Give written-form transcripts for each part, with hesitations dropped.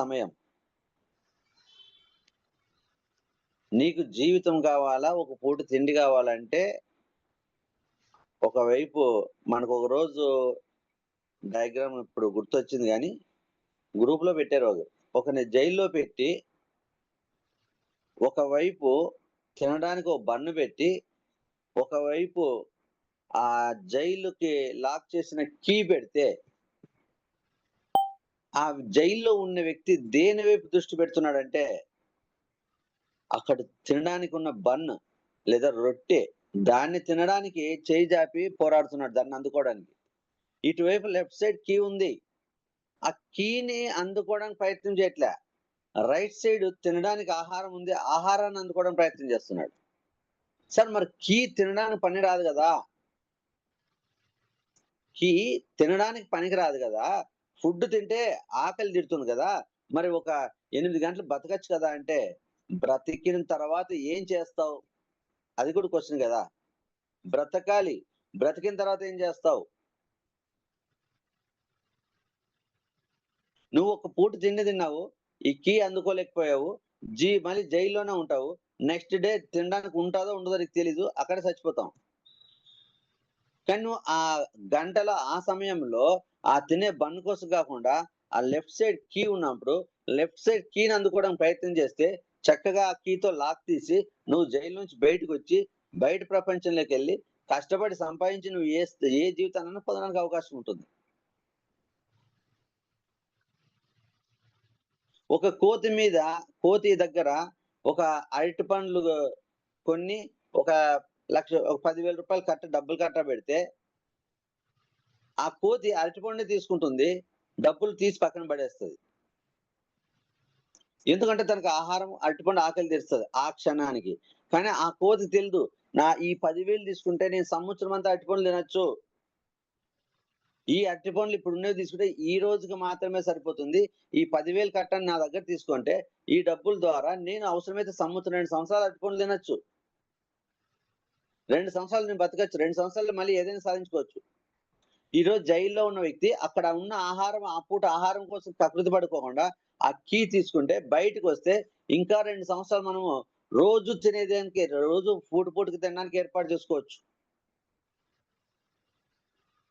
సమయం. నీకు జీవితం కావాలా, ఒక పూట తిండి కావాలంటే ఒకవైపు మనకొక రోజు డయాగ్రామ్ ఇప్పుడు గుర్తొచ్చింది గానీ, గ్రూప్‌లో పెట్టారు ఒకరిని జైల్లో పెట్టి, ఒకవైపు తినడానికి ఒక బన్ను పెట్టి, ఒకవైపు ఆ జైలుకి లాక్ చేసిన కీ పెడితే, ఆ జైల్లో ఉన్న వ్యక్తి దేని వైపు దృష్టి పెడుతున్నాడంటే, అక్కడ తినడానికి ఉన్న బన్ లేదా రొట్టె, దాన్ని తినడానికి చేయి జాపి పోరాడుతున్నాడు దాన్ని అందుకోవడానికి. ఇటువైపు లెఫ్ట్ సైడ్ కీ ఉంది. ఆ కీని అందుకోవడానికి ప్రయత్నం చేయట్లే. రైట్ సైడ్ తినడానికి ఆహారం ఉంది. ఆహారాన్ని అందుకోవడానికి ప్రయత్నం చేస్తున్నాడు. సార్ మరి కీ తినడానికి పని రాదు గదా! కీ తినడానికి పనికి రాదు గదా! ఫుడ్ తింటే ఆకలి తీరుతుంది గదా! మరి ఒక 8 గంటలు బతకచ్చు కదా! అంటే, బ్రతికిన తర్వాత ఏం చేస్తావు? అది కూడా క్వెషన్ గదా! బ్రతకాలి. బ్రతికిన తర్వాత ఏం చేస్తావు? నువ్వు ఒక పూట తిండి తిన్నావు. ఈ కీ అందుకోలేకపోయావు. మళ్ళీ జైల్లోనే ఉంటావు. నెక్స్ట్ డే తినడానికి ఉంటదో, ఉండదో నీకు తెలీదు. అక్కడే చచ్చిపోతాం. కానీ నువ్వు ఆ గంటలో, ఆ సమయంలో ఆ తినే బన్ కోసం కాకుండా, ఆ లెఫ్ట్ సైడ్ కీ ఉన్నప్పుడు, లెఫ్ట్ సైడ్ కీని అందుకోవడానికి ప్రయత్నం చేస్తే, చక్కగా ఆ కీతో లాక్ తీసి, నువ్వు జైలు నుంచి బయటకొచ్చి, బయట ప్రపంచంలోకెళ్ళి, కష్టపడి సంపాదించి నువ్వు ఏ జీవితాన్నైనా పొందడానికి అవకాశం ఉంటుంది. ఒక కోతి దగ్గర ఒక అరటి పండ్లు కొన్ని ఒక ఒక 10,000 డబ్బులు కట్టబెడితే, ఆ కోతి అరటి పండే తీసుకుంటుంది. డబ్బులు తీసి పక్కన పడేస్తది. ఎందుకంటే తనకి ఆహారం అరటిపండు ఆకలి తీరుస్తది ఆ క్షణానికి. కానీ ఆ కోతి తెలీదు. ఈ 10,000 తీసుకుంటే నేను సంవత్సరం అంతా అరటిపండ్లు తినొచ్చు. ఈ అరటిపండ్లు ఇప్పుడున్నవి తీసుకుంటే ఈ రోజుకి మాత్రమే సరిపోతుంది. ఈ 10,000 కట్టని నా దగ్గర తీసుకుంటే, ఈ డబ్బుల ద్వారా నేను అవసరమైతే సంవత్సరం 2 సంవత్సరాలు అరటిపండ్లు తినొచ్చు. 2 సంవత్సరాలు నేను బతకచ్చు. 2 సంవత్సరాల్లో మళ్ళీ ఏదైనా సాధించుకోవచ్చు. ఈరోజు జైల్లో ఉన్న వ్యక్తి అక్కడ ఉన్న ఆహారం, ఆ పూట ఆహారం కోసం కకృతి పడుకోకుండా, ఆ కీ తీసుకుంటే బయటకొస్తే ఇంకా 2 సంవత్సరాలు మనము రోజు తినేదానికి, రోజు పూటకి తినడానికి ఏర్పాటు చేసుకోవచ్చు.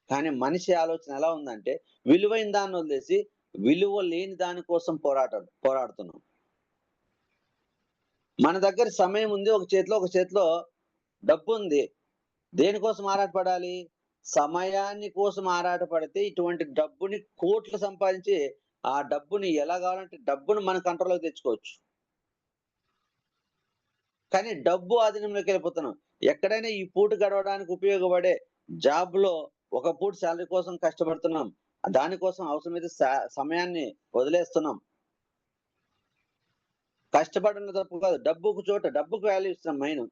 కానీ మనిషి ఆలోచన ఎలా ఉందంటే, విలువైన దాన్ని వదిలేసి, విలువ లేని దాని కోసం పోరాడుతున్నాం. మన దగ్గర సమయం ఉంది ఒక చేతిలో డబ్బుంది. దేనికోసం ఆరాటపడాలి? సమయాన్ని కోసం ఆరాటపడితే ఇటువంటి డబ్బుని కోట్లు సంపాదించి, ఆ డబ్బుని ఎలా కావాలంటే డబ్బుని మన కంట్రోల్‌లోకి తెచ్చుకోవచ్చు. కానీ డబ్బు ఆధీనంలోకెళ్ళిపోతున్నాం. ఎక్కడైనా ఈ పూట గడవడానికి ఉపయోగపడే జాబ్‌లో ఒక పూట సాలరీ కోసం కష్టపడుతున్నాం. దానికోసం అవసరమైతే సమయాన్ని వదిలేస్తున్నాం. కష్టపడడం తప్పు కాదు. డబ్బుకు వాల్యూ ఇస్తున్నాం మెయిను.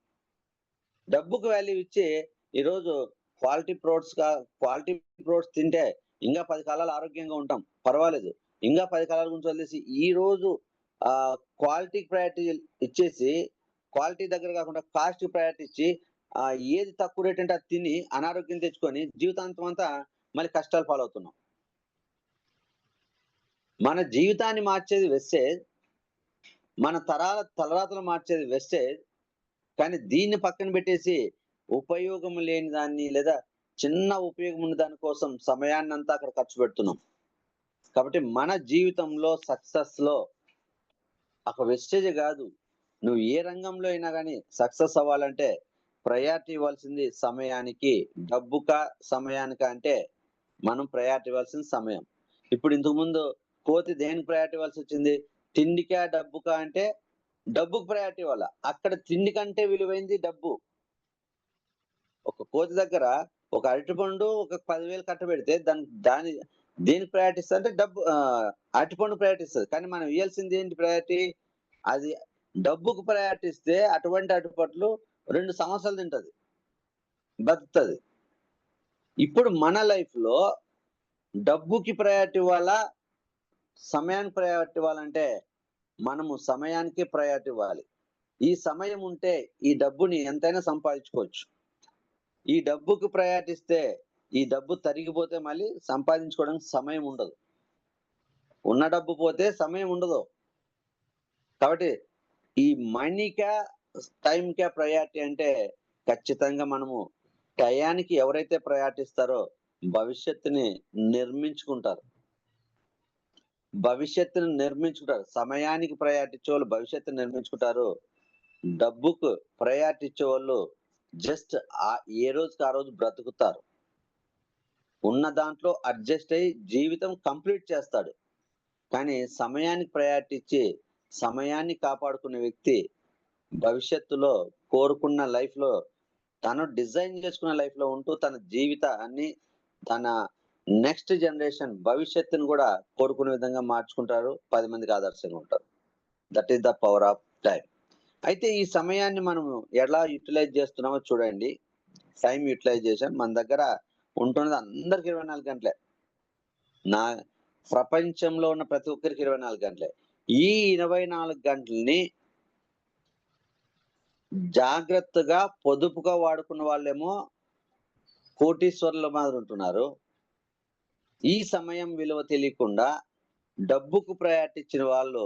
డబ్బుకు వాల్యూ ఇచ్చి ఈరోజు క్వాలిటీ ఫ్రూట్స్ తింటే ఇంకా 10 కాలాలు ఆరోగ్యంగా ఉంటాం. పర్వాలేదు. ఇంకా 10 కాలాల గురించి వదిలేసి ఈరోజు క్వాలిటీకి ప్రయారిటీ ఇచ్చేసి, క్వాలిటీ దగ్గర కాకుండా కాస్ట్‌కి ప్రయారిటీ ఇచ్చి ఏది తక్కువ రేట్ అంటే అది తిని అనారోగ్యం తెచ్చుకొని జీవితాంతం అంతా మళ్ళీ కష్టాల పాలవుతున్నాం. మన జీవితాన్ని మార్చేది వెస్టేజ్. మన తలరాతలు మార్చేది వెస్టేజ్. కానీ దీన్ని పక్కన పెట్టేసి, ఉపయోగం లేని దాన్ని లేదా చిన్న ఉపయోగం ఉన్న దాని కోసం సమయాన్నంతా అక్కడ ఖర్చు పెడుతున్నాం. కాబట్టి మన జీవితంలో సక్సెస్‌లో ఒక వెస్టేజ్ గాదు. నువ్వు ఏ రంగంలో అయినా గాని సక్సెస్ అవ్వాలంటే ప్రయారిటీ ఇవ్వాల్సింది సమయానికి. డబ్బుకా, సమయానికా అంటే మనం ప్రయారిటీ ఇవ్వాల్సింది సమయం. ఇప్పుడు ఇంతకుముందు కోతి దేనికి ప్రయారిటీ ఇవ్వాల్సొచ్చింది? తిండికా, డబ్బుకా అంటే డబ్బుకు ప్రయారిటీ ఇవ్వాల. అక్కడ తిండి కంటే విలువైంది డబ్బు. ఒక కోతి దగ్గర ఒక అరటిపండు ఒక 10,000 కట్టబెడితే దాని దేనికి ప్రయారిటీ ఇస్తదంటే అరటిపండు ప్రయారిటీ ఇస్తది. కానీ మనం ఇయ్యాల్సింది ఏంటి ప్రయారిటీ? అది డబ్బుకు ప్రయారిటీ ఇస్తే అటువంటి అరటిపండ్లు 2 సంవత్సరాలు తింటది. బతుకుతది. ఇప్పుడు మన లైఫ్‌లో డబ్బుకి ప్రయారిటీ ఇవ్వాలా? సమయానికి ప్రయారిటీ ఇవ్వాలంటే మనము సమయానికే ప్రయారిటీ ఇవ్వాలి. ఈ సమయం ఉంటే ఈ డబ్బుని ఎంతైనా సంపాదించుకోవచ్చు. ఈ డబ్బుకి ప్రయారిటీ ఇస్తే, ఈ డబ్బు తరిగిపోతే మళ్ళీ సంపాదించుకోవడానికి సమయం ఉండదు. ఉన్న డబ్బు పోతే సమయం ఉండదు. కాబట్టి ఈ మనీకా, టైంకా ప్రయారిటీ అంటే ఖచ్చితంగా మనము టయానికి ఎవరైతే ప్రయారిటీ ఇస్తారో భవిష్యత్తుని నిర్మించుకుంటారు. భవిష్యత్తుని నిర్మించుకుంటారు. సమయానికి ప్రయారిటీ ఇచ్చేవాళ్ళు భవిష్యత్తుని నిర్మించుకుంటారు. డబ్బుకు ప్రయారిటీ ఇచ్చేవాళ్ళు జస్ట్ ఏ రోజుకి ఆ రోజు బ్రతుకుతారు. ఉన్న దాంట్లో అడ్జస్ట్ అయ్యి జీవితం కంప్లీట్ చేస్తాడు. కానీ సమయానికి ప్రయారిటీ ఇచ్చి సమయాన్ని కాపాడుకునే వ్యక్తి భవిష్యత్తులో కోరుకున్న లైఫ్‌లో తను డిజైన్ చేసుకున్న లైఫ్‌లో ఉంటూ తన జీవితాన్ని తన నెక్స్ట్ జనరేషన్ భవిష్యత్తును కూడా కోరుకునే విధంగా మార్చుకుంటారు. 10 మందికి ఆదర్శంగా ఉంటారు. That is the power of time. అయితే ఈ సమయాన్ని మనము ఎలా యుటిలైజ్ చేస్తున్నామో చూడండి. టైమ్ యుటిలైజేషన్ మన దగ్గర ఉంటున్నది అందరికి 24 గంటలే. నా ప్రపంచంలో ఉన్న ప్రతి ఒక్కరికి 24 గంటలే. ఈ 24 గంటలని జాగ్రత్తగా, పొదుపుగా వాడుకున్న వాళ్ళేమో కోటీశ్వరుల మాదిరి ఉంటున్నారు. ఈ సమయం విలువ తెలియకుండా డబ్బుకు ప్రయారిటీ ఇచ్చిన వాళ్ళు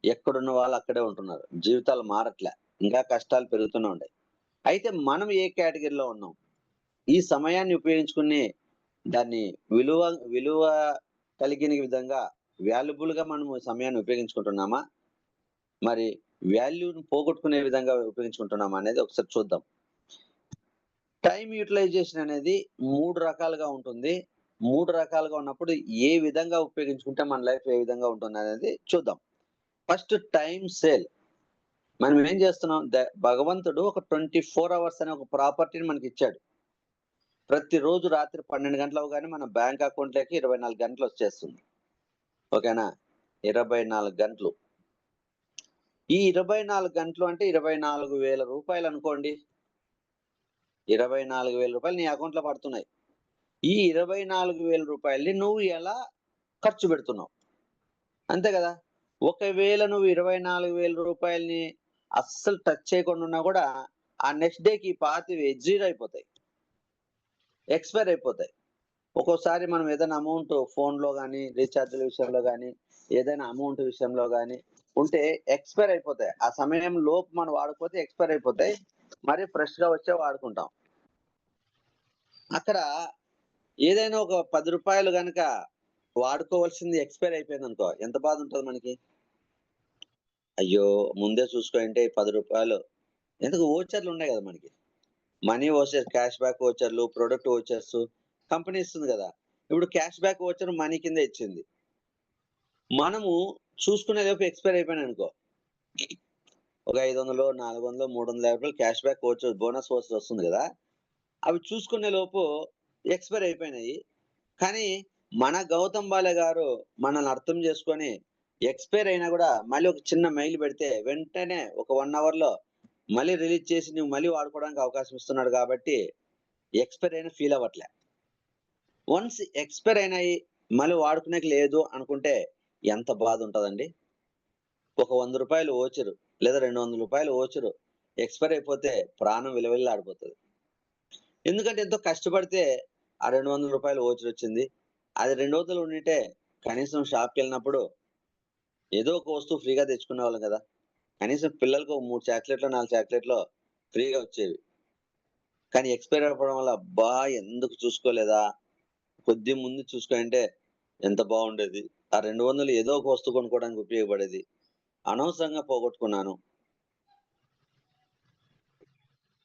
ఎక్కడున్న వాళ్ళు అక్కడే ఉంటున్నారు. జీవితాలు మారట్లే. ఇంకా కష్టాలు పెరుగుతూనే ఉన్నాయి. అయితే మనం ఏ కేటగిరీలో ఉన్నాం? ఈ సమయాన్ని ఉపయోగించుకుని దాన్ని విలువ విలువ కలిగిన విధంగా వాల్యుబుల్‌గా మనము సమయాన్ని ఉపయోగించుకుంటున్నామా? మరి వాల్యూని పోగొట్టుకునే విధంగా ఉపయోగించుకుంటున్నామా అనేది ఒకసారి చూద్దాం. టైమ్ యుటిలైజేషన్ అనేది 3 రకాలుగా ఉంటుంది. 3 రకాలుగా ఉన్నప్పుడు ఏ విధంగా ఉపయోగించుకుంటే మన లైఫ్ ఏ విధంగా ఉంటుందనేది చూద్దాం. First time sale. మనం ఏం చేస్తున్నాం? భగవంతుడు ఒక 24 అవర్స్ అనే ఒక ప్రాపర్టీని మనకిచ్చాడు. ప్రతిరోజు రాత్రి 12 గంటలు అవ్వగానే మన బ్యాంక్ అకౌంట్‌లోకి 24 గంటలు వచ్చేస్తుంది. ఓకేనా? 24 గంటలు. ఈ 24 గంటలు అంటే 24,000 రూపాయలు అనుకోండి. 24,000 రూపాయలు నీ అకౌంట్‌లో పడుతున్నాయి. ఈ 24,000 రూపాయల్ని నువ్వు ఎలా ఖర్చు పెడుతున్నావు? అంతే కదా! ఒకవేళ నువ్వు 24,000 రూపాయల్ని అస్సలు టచ్ చేయకుండా ఉన్నా కూడా ఆ నెక్స్ట్ డేకి ఈ పాతవి జీరో అయిపోతాయి. ఎక్స్‌పైర్ అయిపోతాయి. ఒక్కోసారి మనం ఏదైనా అమౌంట్ ఫోన్‌లో గాని, రీచార్జ్‌ల విషయంలో గాని, ఏదైనా అమౌంట్ విషయంలో గాని ఉంటే ఎక్స్‌పైర్ అయిపోతాయి. ఆ సమయం లోపు మనం వాడకపోతే ఎక్స్‌పైర్ అయిపోతాయి. మరి ఫ్రెష్‌గా వచ్చే వాడుకుంటాం. అక్కడ ఏదైనా ఒక రూ. 10 గనక వాడుకోవాల్సింది ఎక్స్‌పైర్ అయిపోయిందనుకో ఎంత బాధ ఉంటది మనకి? అయ్యో! ముందే చూసుకొనుంటే రూ. 10 ఎందుకు వోచర్‌లు ఉన్నాయి కదా మనకి. మనీ వోచర్, క్యాష్ బ్యాక్ వోచర్‌లు, ప్రొడక్ట్ వోచర్స్ కంపెనీ ఇస్తుంది కదా! ఇప్పుడు క్యాష్ బ్యాక్ వోచర్ మనీ కింద ఇచ్చింది. మనము చూసుకునే లోపు ఎక్స్‌పైర్ అయిపోయినాయనుకో ఒక 500, 400, 350 cash back voucher, bonus voucher వస్తుంది కదా! అవి చూసుకునే లోపు ఎక్స్‌పైర్ అయిపోయినాయి. కానీ మన గౌతమ్ బాలే గారు మనల్ని అర్థం చేసుకొని ఎక్స్‌పైర్ అయినా కూడా మళ్ళీ ఒక చిన్న మెయిల్ పెడితే వెంటనే ఒక 1 అవర్‌లో మళ్ళీ రిలీజ్ చేసి నువ్వు మళ్ళీ వాడుకోవడానికి అవకాశం ఇస్తున్నాడు కాబట్టి ఎక్స్‌పైర్ అయిన ఫీల్ అవ్వట్లే. వన్స్ ఎక్స్‌పైర్ అయినాయి మళ్ళీ వాడుకునేకి లేదు అనుకుంటే ఎంత బాధ ఉంటదండి? ఒక రూ. 100 వోచరు లేదా రూ. 200 వోచరు ఎక్స్‌పైర్ అయిపోతే ప్రాణం విలవిల్లాడిపోతది. ఎందుకంటే ఎంతో కష్టపడితే ఆ రూ. 200 వోచర్ వచ్చింది. అది 2 వందలు ఉండింటే కనీసం షాప్‌కెళ్ళినప్పుడు ఏదో ఒక వస్తువు ఫ్రీగా తెచ్చుకునేవాళ్ళం కదా! కనీసం పిల్లలకి ఒక 3 చాక్లెట్‌లో, 4 చాక్లెట్‌లో ఫ్రీగా వచ్చేవి. కానీ ఎక్స్‌పైర్ అయిపోవడం వల్ల అబ్బా! ఎందుకు చూసుకోలేదా? కొద్ది ముందు చూసుకొనుంటే ఎంత బావుండేది. ఆ 200 ఏదో ఒక వస్తువు కొనుక్కోవడానికి ఉపయోగపడేది. అనవసరంగా పోగొట్టుకున్నాను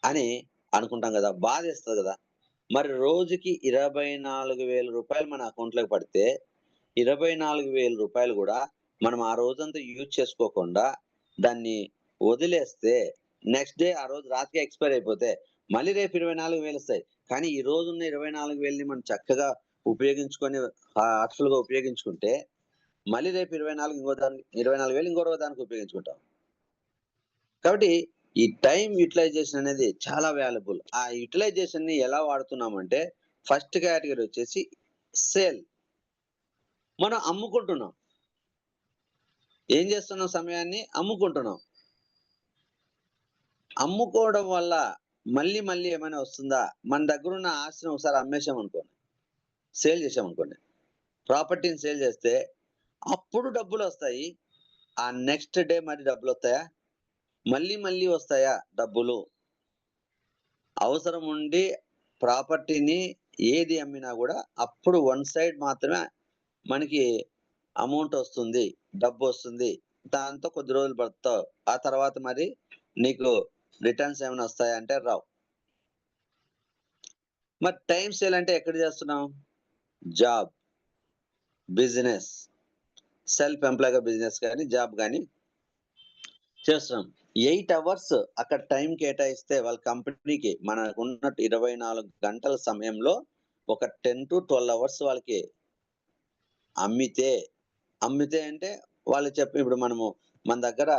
అని అనుకుంటాం గదా! బాధేస్తది గదా! మరి రోజుకి 24,000 రూపాయలు మన అకౌంట్‌లోకి పడితే, 24,000 రూపాయలు గూడా మనం ఆ రోజంతా యూజ్ చేసుకోకుండా దాన్ని వదిలేస్తే, నెక్స్ట్ డే ఆ రోజు రాత్రికి ఎక్స్‌పైర్ అయిపోతే, మళ్ళీ రేపు 24,000 ఒస్తాయి. కానీ ఈ రోజున్న 24,000ని మనం చక్కగా ఉపయోగించుకొని హార్ట్‌ఫుల్‌గా ఉపయోగించుకుంటే, మళ్ళీ రేపు 24 ఇంకో దానికి 24,000 ఇంకో దానికి ఉపయోగించుకుంటాం. కాబట్టి ఈ టైమ్ యుటిలైజేషన్ అనేది చాలా వాల్యుబుల్. ఆ యుటిలైజేషన్‌ని ఎలా వాడుతున్నామంటే ఫస్ట్ కేటగరీ వచ్చేసి సేల్. మనం అమ్ముకుంటున్నాం. ఏం చేస్తున్నాం సమయాన్ని? అమ్ముకుంటున్నాం. అమ్ముకోవడం వల్ల మళ్ళీ మళ్ళీ ఏమైనా వస్తుందా? మన దగ్గరున్న ఆస్తిని ఒకసారి అమ్మేసామనుకోండి. సేల్ చేసామనుకోండి. ప్రాపర్టీని సేల్ చేస్తే అప్పుడు డబ్బులొస్తాయి. ఆ నెక్స్ట్ డే మరి డబ్బులొస్తాయా? మళ్ళీ వస్తాయా డబ్బులు? అవసరం ఉండి ప్రాపర్టీని ఏది అమ్మినా గూడా అప్పుడు వన్ సైడ్ మాత్రమే మనకి అమౌంటొస్తుంది. డబ్బొస్తుంది. దాంతో కొద్ది రోజులు బతుకుతావు. ఆ తర్వాత మరి నీకు రిటర్న్స్ ఏమైనా వస్తాయా అంటే రావు. మరి టైమ్ సేల్ అంటే ఎక్కడ చేస్తున్నాం? జాబ్, బిజినెస్, సెల్ఫ్ ఎంప్లాయ్‌గా బిజినెస్ గాని, జాబ్ గాని చేస్తున్నాం. 8 అవర్స్ అక్కడ టైం కేటాయిస్తే వాళ్ళ కంపెనీకి మనకున్న 24 గంటల సమయంలో ఒక 10-12 అవర్స్ వాళ్ళకి అమ్మితే, అమ్మితే అంటే వాళ్ళు చెప్పి ఇప్పుడు మన దగ్గర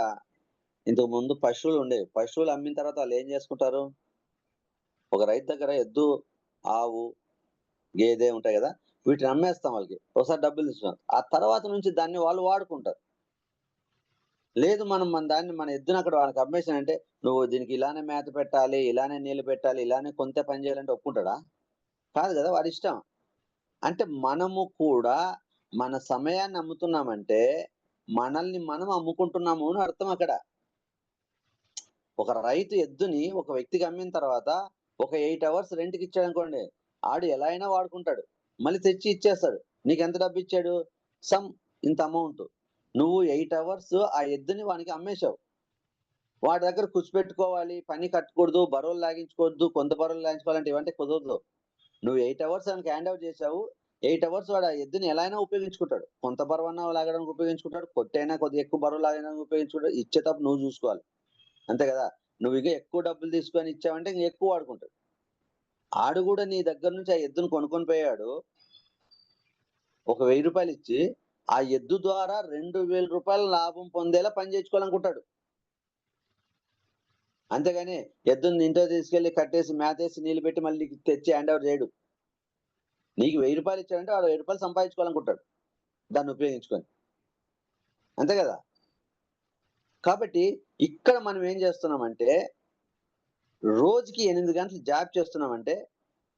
ఇంతకుముందు పశువులుండేవి. పశువులు అమ్మిన తర్వాత వాళ్ళేం చేసుకుంటారు? ఒక రైతు దగ్గర ఎద్దు, ఆవు, గేదె ఉంటాయి గదా! వీటిని అమ్మేస్తాం వాళ్ళకి. ఒకసారి డబ్బులు తీసుకున్నాం. ఆ తర్వాత నుంచి దాన్ని వాళ్ళు వాడుకుంటారు. లేదు మన ఎద్దుని అక్కడ వాళ్ళకి అమ్మేసానంటే, నువ్వు దీనికి ఇలానే మేత పెట్టాలి, ఇలానే నీళ్లు పెట్టాలి, ఇలానే కొంత పని చేయాలంటే ఒప్పుకుంటాడా? కాదు గదా! వాడిష్టం. అంటే మనము కూడా మన సమయాన్ని అమ్ముతున్నామంటే, మనల్ని మనం అమ్ముకుంటున్నాము అని అర్థం అక్కడ. ఒక రైతు ఎద్దుని ఒక వ్యక్తికి అమ్మిన తర్వాత, ఒక 8 అవర్స్ రెంట్‌కిచ్చాడనుకోండి, ఆడు ఎలా అయినా వాడుకుంటాడు. మళ్ళీ తెచ్చి ఇచ్చేస్తాడు. నీకెంత డబ్బిచ్చాడు? సమ్ ఇంత అమౌంట్. నువ్వు 8 అవర్స్ ఆ ఎద్దుని వానికి అమ్మేశావు. వాడి దగ్గర కూర్చోపెట్టుకోవాలి, పని కట్టకూడదు, బరువులు లాగించుకోవద్దు, కొంత బరువులు లాగించుకోవాలంటే ఇవంటే కుదరదు. నువ్వు 8 అవర్స్ ఆనికి హ్యాండ్ ఓవర్ చేశావు. 8 అవర్స్ వాడు ఆ ఎద్దుని ఎలా అయినా ఉపయోగించుకుంటాడు. కొంత బరువన్నా లాగడానికి ఉపయోగించుకుంటాడు. కొట్టైనా కొద్దిగా ఎక్కువ బరువు లాగడానికి ఉపయోగించుకుంటాడు. ఇచ్చేటప్పుడు నువ్వు చూసుకోవాలి. అంతే గదా! నువ్వు ఇక ఎక్కువ డబ్బులు తీసుకొని ఇచ్చావంటే ఇంక ఎక్కువ వాడుకుంటాడు. ఆడు గూడా నీ దగ్గర నుంచి ఆ ఎద్దును కొనుక్కొని పోయాడు. ఒక రూ. 1000 ఇచ్చి, ఆ ఎద్దు ద్వారా రూ. 2000 లాభం పొందేలా పని చేయించుకోవాలనుకుంటాడు. అంతేగాని ఎద్దుని ఇంట్లో తీసుకెళ్ళి కట్టేసి, మేతేసి, నీళ్లు పెట్టి మళ్ళీ నీకు తెచ్చి హ్యాండ్ ఓవర్ చేయడు. నీకు రూ. 1000 ఇచ్చాడంటే వాడు రూ. 1000 సంపాదించుకోవాలనుకుంటాడు. దాన్ని ఉపయోగించుకొని. అంతే గదా! కాబట్టి ఇక్కడ మనం ఏం చేస్తున్నామంటే, రోజుకి 8 గంటలు జాబ్ చేస్తున్నామంటే,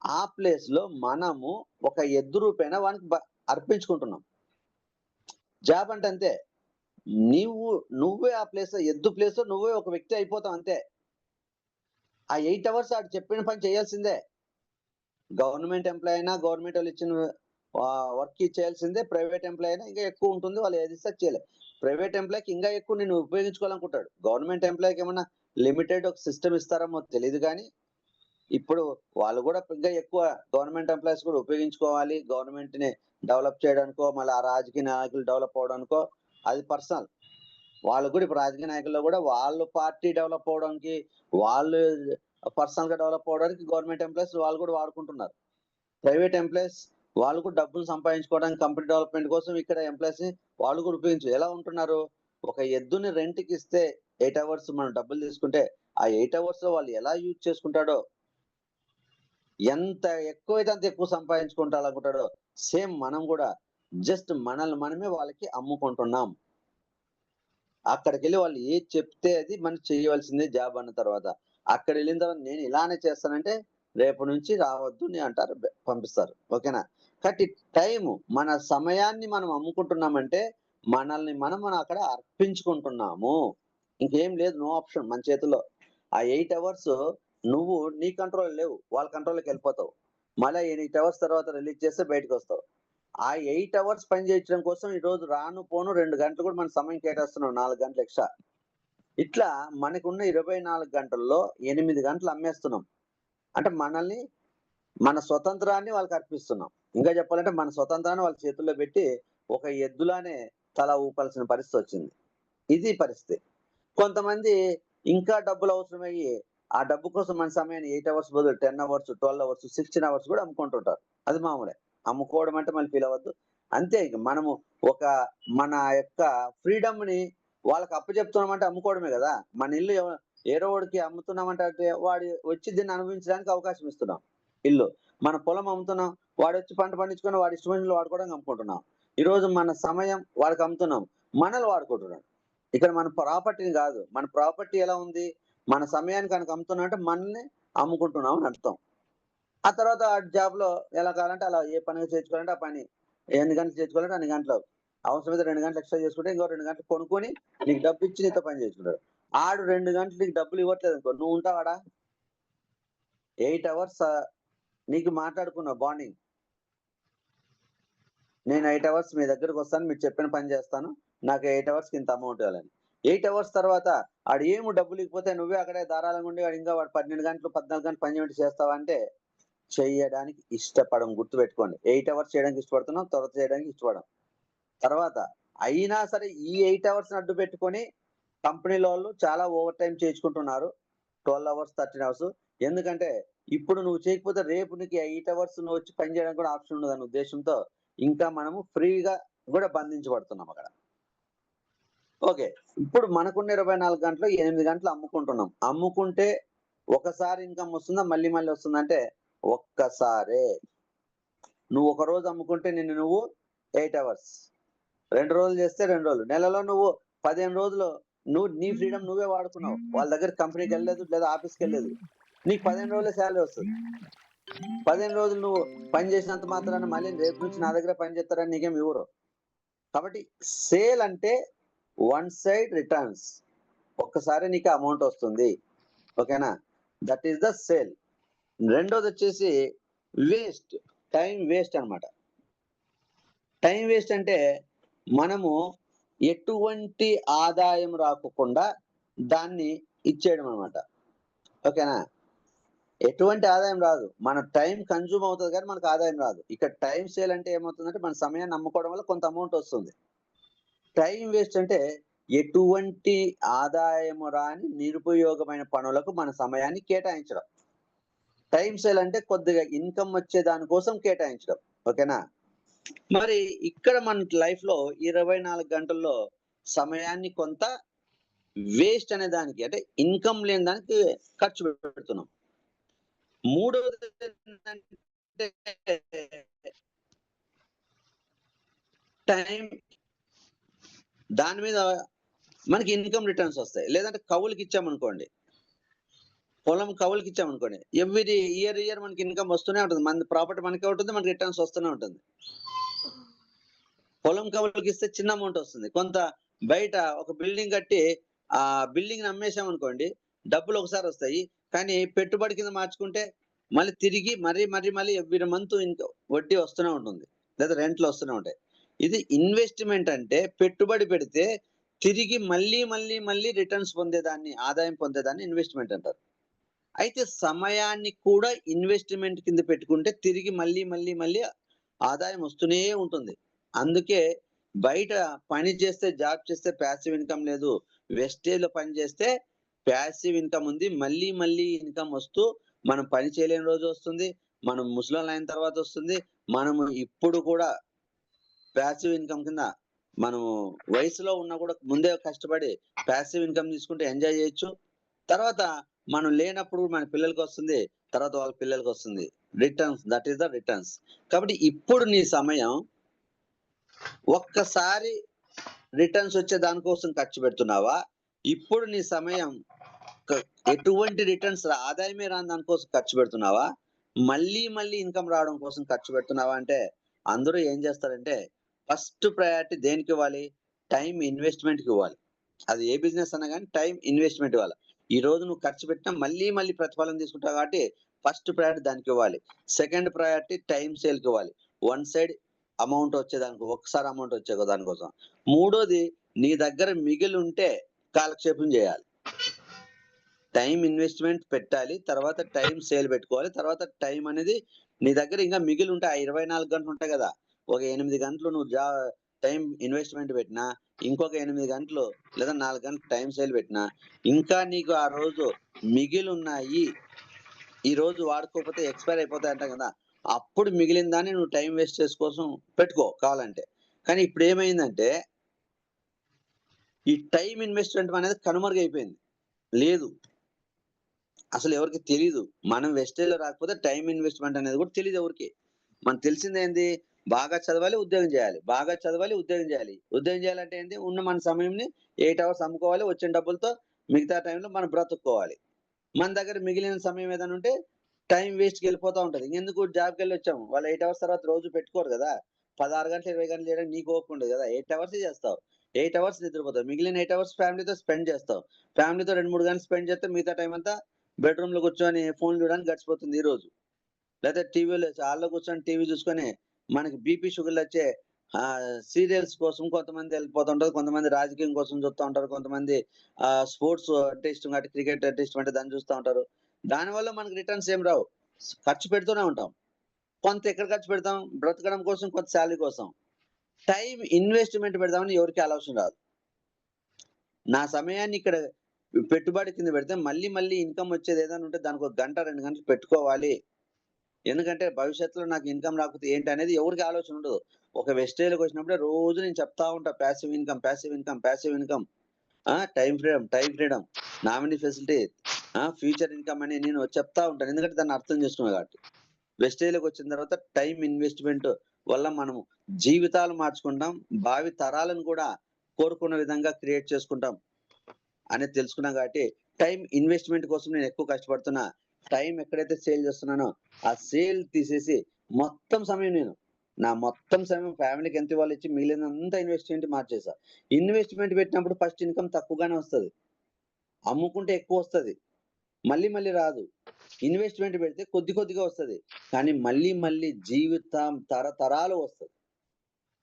ఆ ప్లేస్‌లో మనము ఒక ఎద్దు రూపేణా వానికి అర్పించుకుంటున్నాం. జాబ్ అంటే అంతే. నువ్వే ఆ ప్లేస్‌లో ఎద్దు ప్లేస్‌లో నువ్వే ఒక వ్యక్తి అయిపోతావు అంతే. ఆ 8 అవర్స్ ఆడు చెప్పిన పని చేయాల్సిందే. గవర్నమెంట్ ఎంప్లాయ్ అయినా గవర్నమెంటోళ్ళు ఇచ్చిన వర్క్ చేయాల్సిందే. ప్రైవేట్ ఎంప్లాయ్ అయినా ఇంకా ఎక్కువ ఉంటుంది. వాళ్ళు ఏది ఇస్తే అది చేయాలి. ప్రైవేట్ ఎంప్లాయ్‌కి ఇంకా ఎక్కువ నిన్ను ఉపయోగించుకోవాలనుకుంటాడు. గవర్నమెంట్ ఎంప్లాయ్‌కి ఏమన్నా లిమిటెడ్ ఒక సిస్టమ్ ఇస్తారేమో తెలీదు గానీ, ఇప్పుడు వాళ్ళు గూడా ఇంకా ఎక్కువ గవర్నమెంట్ ఎంప్లాయీస్ కూడా ఉపయోగించుకోవాలి. గవర్నమెంట్‌ని డెవలప్ చేయడానికో, మళ్ళీ ఆ రాజకీయ నాయకులు డెవలప్ అవ్వడానికో అది పర్సనల్. వాళ్ళు కూడా ఇప్పుడు రాజకీయ నాయకుల్లో గూడా వాళ్ళు పార్టీ డెవలప్ అవ్వడానికి, వాళ్ళు పర్సనల్‌గా డెవలప్ అవ్వడానికి గవర్నమెంట్ ఎంప్లాయీస్ వాళ్ళు కూడా వాడుకుంటున్నారు. ప్రైవేట్ ఎంప్లాయీస్ వాళ్ళు కూడా డబ్బులు సంపాదించుకోవడానికి కంపెనీ డెవలప్‌మెంట్ కోసం ఇక్కడ ఎంప్లాయీస్‌ని వాళ్ళు కూడా ఎలా ఉంటున్నారు? ఒక ఎద్దుని రెంట్‌కిస్తే 8 అవర్స్ మనం డబ్బులు తీసుకుంటే, ఆ 8 అవర్స్‌లో వాళ్ళు ఎలా యూజ్ చేసుకుంటాడో, ఎంత ఎక్కువైతే అంత ఎక్కువ సంపాదించుకుంటాడనుకుంటాడో, సేమ్ మనం గూడా జస్ట్ మనల్ని మనమే వాళ్ళకి అమ్ముకుంటున్నాం. అక్కడికెళ్ళి వాళ్ళు ఏది చెప్తే అది మనం చేయవలసిందే జాబ్ అన్న తర్వాత. అక్కడెళ్ళిన తర్వాత నేను ఇలానే చేస్తానంటే, రేపటి నుంచి రావద్దు అంటారు. పంపిస్తారు. ఓకేనా? కాబట్టి టైము మన సమయాన్ని మనం అమ్ముకుంటున్నామంటే, మనం అక్కడ అర్పించుకుంటున్నాము. ఇంకేం లేదు. నో ఆప్షన్ మన చేతుల్లో. ఆ 8 అవర్స్ నువ్వు నీ కంట్రోల్‌లో లేవు. వాళ్ళ కంట్రోల్‌లోకెళ్ళిపోతావు. మళ్ళా 8 అవర్స్ తర్వాత రిలీజ్ చేస్తే బయటికొస్తావు. ఆ 8 అవర్స్ పని చేయించడం కోసం ఈరోజు రాను పోను 2 గంటలు కూడా మనం సమయం కేటాయిస్తున్నాం. 4 గంటలు ఎక్స్‌ట్రా. ఇట్లా మనకున్న 24 గంటల్లో 8 గంటలు అమ్మేస్తున్నాం. అంటే మన స్వతంత్రాన్ని వాళ్ళకర్పిస్తున్నాం. ఇంకా చెప్పాలంటే మన స్వతంత్రాన్ని వాళ్ళ చేతుల్లో పెట్టి ఒక ఎద్దులానే తల ఊపాల్సిన పరిస్థితొచ్చింది. ఇది పరిస్థితి. కొంతమంది ఇంకా డబ్బులు అవసరమయ్యి, ఆ డబ్బు కోసం మన సమయాన్ని 8 అవర్స్ బదులు 10 అవర్స్, 12 అవర్స్, 16 అవర్స్ కూడా అమ్ముకుంటుంటారు. అది మామూలే. అమ్ముకోవడం అంటే మళ్ళీ ఫీల్ అవ్వద్దు. అంతే ఇక మనము ఒక మన యొక్క ఫ్రీడమ్‌ని వాళ్ళకి అప్పజెప్తున్నామంటే అమ్ముకోవడమే గదా! మన ఇల్లు ఏరోవాడికి అమ్ముతున్నామంటే అంటే వాడు వచ్చి దీన్ని అనుభవించడానికి అవకాశం ఇస్తున్నాం ఇల్లు. మన పొలం అమ్ముతున్నాం. వాడొచ్చి పంట పండించుకొని వాడి ఇష్టం వచ్చినట్లు వాడుకోవడానికి అమ్ముకుంటున్నాం. ఈరోజు మన సమయం వాడికి అమ్ముతున్నాం. మనల్ని వాడుకుంటున్నాడు. ఇక్కడ మన ప్రాపర్టీని గాదు. మన ప్రాపర్టీ ఎలా ఉంది? మన సమయానికి గనక అమ్ముతున్నామంటే మనల్ని అమ్ముకుంటున్నాం అని అర్థం. ఆ తర్వాత ఆ జాబ్‌లో ఎలా కావాలంటే అలా ఏ పని చేర్చుకోవాలంటే ఆ పని. ఎన్ని గంటలు చేర్చుకోవాలంటే అన్ని గంటలు. అవసరమైతే 2 గంటలు ఎక్స్ట్రా చేసుకుంటే ఇంకో 2 గంటలు కొనుక్కొని నీకు డబ్బు ఇచ్చి నీతో పని చేసుకుంటాడు. ఆడు 2 గంటలు నీకు డబ్బులు ఇవ్వట్లేదు అనుకో, నువ్వు ఉంటావాడా? 8 అవర్స్ నీకు మాట్లాడుకున్నావు బాండింగ్. నేను 8 అవర్స్ మీ దగ్గరకు వస్తాను, మీరు చెప్పిన పని చేస్తాను, నాకు 8 అవర్స్‌కి ఇంత అమౌంట్ ఇవ్వాలని. 8 అవర్స్ తర్వాత ఆడు ఏమి డబ్బులు ఇవ్వకపోతే నువ్వే అక్కడే ధారాళంగా ఉండి వాడు ఇంకా 12 గంటలు 14 గంటలు పని చేయమంటే చేస్తావా అంటే చెయ్యడానికి ఇష్టపడం. గుర్తుపెట్టుకోండి. 8 అవర్స్ చేయడానికి ఇష్టపడుతున్నాం, తర్వాత చేయడానికి ఇష్టపడం. తర్వాత అయినా సరే ఈ 8 అవర్స్‌ని అడ్డు పెట్టుకొని కంపెనీలో వాళ్ళు చాలా ఓవర్ టైమ్ చేయించుకుంటున్నారు. 12 అవర్స్, 13 అవర్స్. ఎందుకంటే ఇప్పుడు నువ్వు చేయకపోతే రేపు నీకు 8 అవర్స్ నువ్వు వచ్చి పని చేయడానికి కూడా ఆప్షన్ ఉండదన్న ఉద్దేశంతో ఇంకా మనము ఫ్రీగా కూడా బంధించబడుతున్నాం అక్కడ. ఓకే. ఇప్పుడు మనకున్న 24 గంటలు 8 గంటలు అమ్ముకుంటున్నాం. అమ్ముకుంటే ఒకసారి ఇన్‌కమ్ వస్తుందా? మళ్ళీ మళ్ళీ వస్తుందంటే ఒక్కసారే. నువ్వు ఒక రోజు అమ్ముకుంటే నిన్ను నువ్వు 8 అవర్స్. 2 రోజులు చేస్తే 2 రోజులు. నెలలో నువ్వు 15 రోజులు నువ్వు నీ ఫ్రీడమ్ నువ్వే వాడుకున్నావు. వాళ్ళ దగ్గర కంపెనీకెళ్ళలేదు లేదా ఆఫీస్‌కెళ్ళలేదు. నీకు 15 రోజులే సాలరీ వస్తది. 15 రోజులు నువ్వు పని చేసినంత మాత్రాన మళ్ళీ రేపు నుంచి నా దగ్గర పని చేస్తారని నీకేం ఇవ్వరు. కాబట్టి సేల్ అంటే వన్ సైడ్ రిటర్న్స్. ఒక్కసారి నీకు అమౌంట్ వస్తుంది. ఓకేనా? That is the sale. రెండోదొచ్చేసి వేస్ట్. టైం వేస్ట్ అన్నమాట. టైం వేస్ట్ అంటే మనము ఎటువంటి ఆదాయం రాకోకుండా దాన్ని ఇచ్చేయడం అన్నమాట. ఓకేనా? ఎటువంటి ఆదాయం రాదు. మన టైం కన్జ్యూమ్ అవుతది కానీ మనకు ఆదాయం రాదు. ఇక్కడ టైం సేల్ అంటే ఏమవుతుందంటే మన సమయాన్ని అమ్ముకోవడం వల్ల కొంత అమౌంట్ వస్తుంది. టైం వేస్ట్ అంటే ఎటువంటి ఆదాయము రాని నిరుపయోగమైన పనులకు మన సమయాన్ని కేటాయించడం. టైం సేల్ అంటే కొద్దిగా ఇన్‌కమ్ వచ్చే దాని కోసం కేటాయించడం. ఓకేనా? మరి ఇక్కడ మన లైఫ్‌లో 24 గంటల్లో సమయాన్ని కొంత వేస్ట్ అనే దానికి అంటే ఇన్‌కమ్ లేని దానికి ఖర్చు పెడుతున్నాం. మూడోదేంటంటే టైం దాని మీద మనకి ఇన్‌కమ్ రిటర్న్స్ వస్తాయి. లేదంటే కౌలుకిచ్చామనుకోండి. పొలం కౌలుకిచ్చామనుకోండి. ఎవ్రీ ఇయర్ మనకి ఇన్‌కమ్ వస్తూనే ఉంటుంది. మన ప్రాపర్టీ మనకే ఉంటుంది. మనకి రిటర్న్స్ వస్తూనే ఉంటుంది. పొలం కౌలుకిస్తే చిన్న అమౌంట్ వస్తుంది. కొంత బయట ఒక బిల్డింగ్ కట్టి ఆ బిల్డింగ్‌ని అమ్మేసామనుకోండి. డబ్బులు ఒకసారి వస్తాయి. కానీ పెట్టుబడి కింద మార్చుకుంటే మళ్ళీ తిరిగి మళ్ళీ ఎవ్రీ మంత్ వడ్డీ వస్తూనే ఉంటుంది. లేదా రెంట్‌లు వస్తూనే ఉంటాయి. ఇది ఇన్వెస్ట్‌మెంట్ అంటే పెట్టుబడి పెడితే తిరిగి మళ్ళీ రిటర్న్స్ పొందేదాన్ని, ఆదాయం పొందేదాన్ని ఇన్వెస్ట్‌మెంట్ అంటారు. అయితే సమయాన్ని కూడా ఇన్వెస్ట్‌మెంట్ కింద పెట్టుకుంటే తిరిగి మళ్ళీ ఆదాయం వస్తూనే ఉంటుంది. అందుకే బయట పని చేస్తే, జాబ్ చేస్తే పాసివ్ ఇన్‌కమ్ లేదు. వెస్టేజ్‌లో పని చేస్తే పాసివ్ ఇన్‌కమ్ ఉంది. మళ్ళీ ఇన్‌కమ్ వస్తూ మనం పని చేయలేని రోజు వస్తుంది. మనం ముసలోళ్ళయిన తర్వాత వస్తుంది. మనము ఇప్పుడు కూడా పాసివ్ ఇన్‌కమ్ కింద మనము వయసులో ఉన్నా కూడా ముందే కష్టపడి పాసివ్ ఇన్‌కమ్ తీసుకుంటే ఎంజాయ్ చేయొచ్చు. తర్వాత మనం లేనప్పుడు మన పిల్లలకొస్తుంది. తర్వాత వాళ్ళ పిల్లలకొస్తుంది. Returns that is the returns. కాబట్టి ఇప్పుడు నీ సమయం ఒక్కసారి రిటర్న్స్ వచ్చే దాని కోసం ఖర్చు పెడుతున్నావా? ఇప్పుడు నీ సమయం ఎటువంటి రిటర్న్స్ ఆదాయమే రాని దాని కోసం ఖర్చు పెడుతున్నావా? మళ్ళీ ఇన్‌కమ్ రావడం కోసం ఖర్చు పెడుతున్నావా? అంటే అందరూ ఏం చేస్తారంటే ఫస్ట్ ప్రయారిటీ దేనికివ్వాలి? టైమ్ ఇన్వెస్ట్‌మెంట్‌కి ఇవ్వాలి. అది ఏ బిజినెస్ అన్నా గాని టైమ్ ఇన్వెస్ట్‌మెంట్ ఇవ్వాలి. ఈరోజు నువ్వు ఖర్చు పెట్టినా మళ్ళీ ప్రతిఫలం తీసుకుంటావు కాబట్టి ఫస్ట్ ప్రయారిటీ దానికివ్వాలి. సెకండ్ ప్రయారిటీ టైమ్ సేల్‌కివ్వాలి. వన్ సైడ్ అమౌంట్ వచ్చేదానికి ఒక్కసారి అమౌంట్ వచ్చే దానికోసం. మూడోది నీ దగ్గర మిగిలుంటే కాలక్షేపం చేయాలి. టైమ్ ఇన్వెస్ట్‌మెంట్ పెట్టాలి. తర్వాత టైమ్ సేల్ పెట్టుకోవాలి. తర్వాత టైమ్ అనేది నీ దగ్గర ఇంకా మిగిలి ఉంటే ఆ 24 గంటలు ఉంటాయి కదా! ఒక 8 గంటలు నువ్వు టైమ్ ఇన్వెస్ట్‌మెంట్ పెట్టినా, ఇంకొక 8 గంటలు లేదా 4 గంటలు టైమ్ సేల్ పెట్టినా, ఇంకా నీకు ఆ రోజు మిగిలున్నాయి. ఈ రోజు వాడుకోకపోతే ఎక్స్‌పైర్ అయిపోతాయి అంటాం కదా! అప్పుడు మిగిలిన దాన్ని నువ్వు టైమ్ వేస్ట్ కోసం పెట్టుకో కావాలంటే. కానీ ఇప్పుడేమైందంటే ఈ టైమ్ ఇన్వెస్ట్‌మెంట్ అనేది కనుమరుగైపోయింది. లేదు. అసలు ఎవరికీ తెలీదు. మనం వెస్టేజ్‌లో రాకపోతే టైమ్ ఇన్వెస్ట్‌మెంట్ అనేది కూడా తెలీదు ఎవరికీ. మనకు తెలిసిందేంది? బాగా చదవాలి, ఉద్యోగం చేయాలి. బాగా చదవాలి, ఉద్యోగం చేయాలి. ఉద్యోగం చేయాలంటే ఏంటి? ఉన్న మన సమయంని 8 అవర్స్ అమ్ముకోవాలి. వచ్చిన డబ్బులతో మిగతా టైంలో మనం బ్రతుక్కోవాలి. మన దగ్గర మిగిలిన సమయం ఏదైనా ఉంటే టైం వేస్ట్‌కెళ్ళిపోతా ఉంటది. ఇంకెందుకు జాబ్‌కెళ్ళొచ్చాము. వాళ్ళు 8 అవర్స్ తర్వాత రోజు పెట్టుకోరు గదా! 16 గంటలు 20 గంటలు చేయడానికి నీకు ఓపిక ఉండదు కదా. 8 అవర్స్ చేస్తావు. 8 అవర్స్ నిద్రపోతావు. మిగిలిన 8 అవర్స్ ఫ్యామిలీతో స్పెండ్ చేస్తావు. ఫ్యామిలీతో 2, 3 గంటలు స్పెండ్ చేస్తే మిగతా టైం అంతా బెడ్‌రూమ్‌లో కూర్చొని ఫోన్ చూడడానికి గడిచిపోతుంది ఈ రోజు. లేకపోతే హాల్‌లో కూర్చొని టీవీ చూసుకొని మనకి బీపీ, షుగర్‌లొచ్చే సీరియల్స్ కోసం కొంతమంది ఎళ్ళిపోతుంటారు. కొంతమంది రాజకీయం కోసం చూస్తా ఉంటారు. కొంతమంది స్పోర్ట్స్ అంటే ఇష్టం కాబట్టి క్రికెట్ అంటే ఇష్టం అంటే దాన్ని చూస్తా ఉంటారు. దానివల్ల మనకు రిటర్న్స్ ఏమి రావు. ఖర్చు పెడుతూనే ఉంటాం. కొంత ఎక్కడ ఖర్చు పెడతాం? బ్రతకడం కోసం, కొంత సాలరీ కోసం. టైమ్ ఇన్వెస్ట్‌మెంట్ పెడదామని ఎవరికీ ఆలోచన రాదు. నా సమయాన్ని ఇక్కడ పెట్టుబడి కింద పెడితే మళ్ళీ మళ్ళీ ఇన్‌కమ్ వచ్చేది ఏదైనా ఉంటే దానికి ఒక గంట, 2 గంటలు పెట్టుకోవాలి. ఎందుకంటే భవిష్యత్తులో నాకు ఇన్‌కమ్ రాకపోతే ఏంటనేది ఎవరికీ ఆలోచన ఉండదు. ఒక వెస్టేజ్‌లోకొచ్చినప్పుడే రోజు నేను చెప్తా ఉంటా passive income, passive income, passive income. Time freedom, nominee facility, future income అని నేను చెప్తా ఉంటాను. ఎందుకంటే దాన్ని అర్థం చేసుకున్నా కాబట్టి. వెస్టేజ్‌లోకొచ్చిన తర్వాత టైమ్ ఇన్వెస్ట్‌మెంట్ వల్ల మనము జీవితాలు మార్చుకుంటాం. భావి తరాలను కూడా కోరుకున్న విధంగా క్రియేట్ చేసుకుంటాం అనేది తెలుసుకున్నాం కాబట్టి, టైమ్ ఇన్వెస్ట్‌మెంట్ కోసం నేను ఎక్కువ కష్టపడుతున్నా. టైమ్ ఎక్కడైతే సేల్ చేస్తున్నానో, ఆ సేల్ తీసేసి మొత్తం సమయం నా మొత్తం సమయం ఫ్యామిలీకి ఎంత ఇవ్వాలో ఇచ్చి మిగిలినదంతా ఇన్వెస్ట్‌మెంట్ మార్చేసా. ఇన్వెస్ట్‌మెంట్ పెట్టినప్పుడు ఫస్ట్ ఇన్‌కమ్ తక్కువగానే వస్తది. అమ్ముకుంటే ఎక్కువొస్తది. మళ్ళీ మళ్ళీ రాదు. ఇన్వెస్ట్‌మెంట్ పెడితే కొద్ది కొద్దిగా వస్తది. కానీ మళ్ళీ మళ్ళీ జీవితం తరతరాలు వస్తది.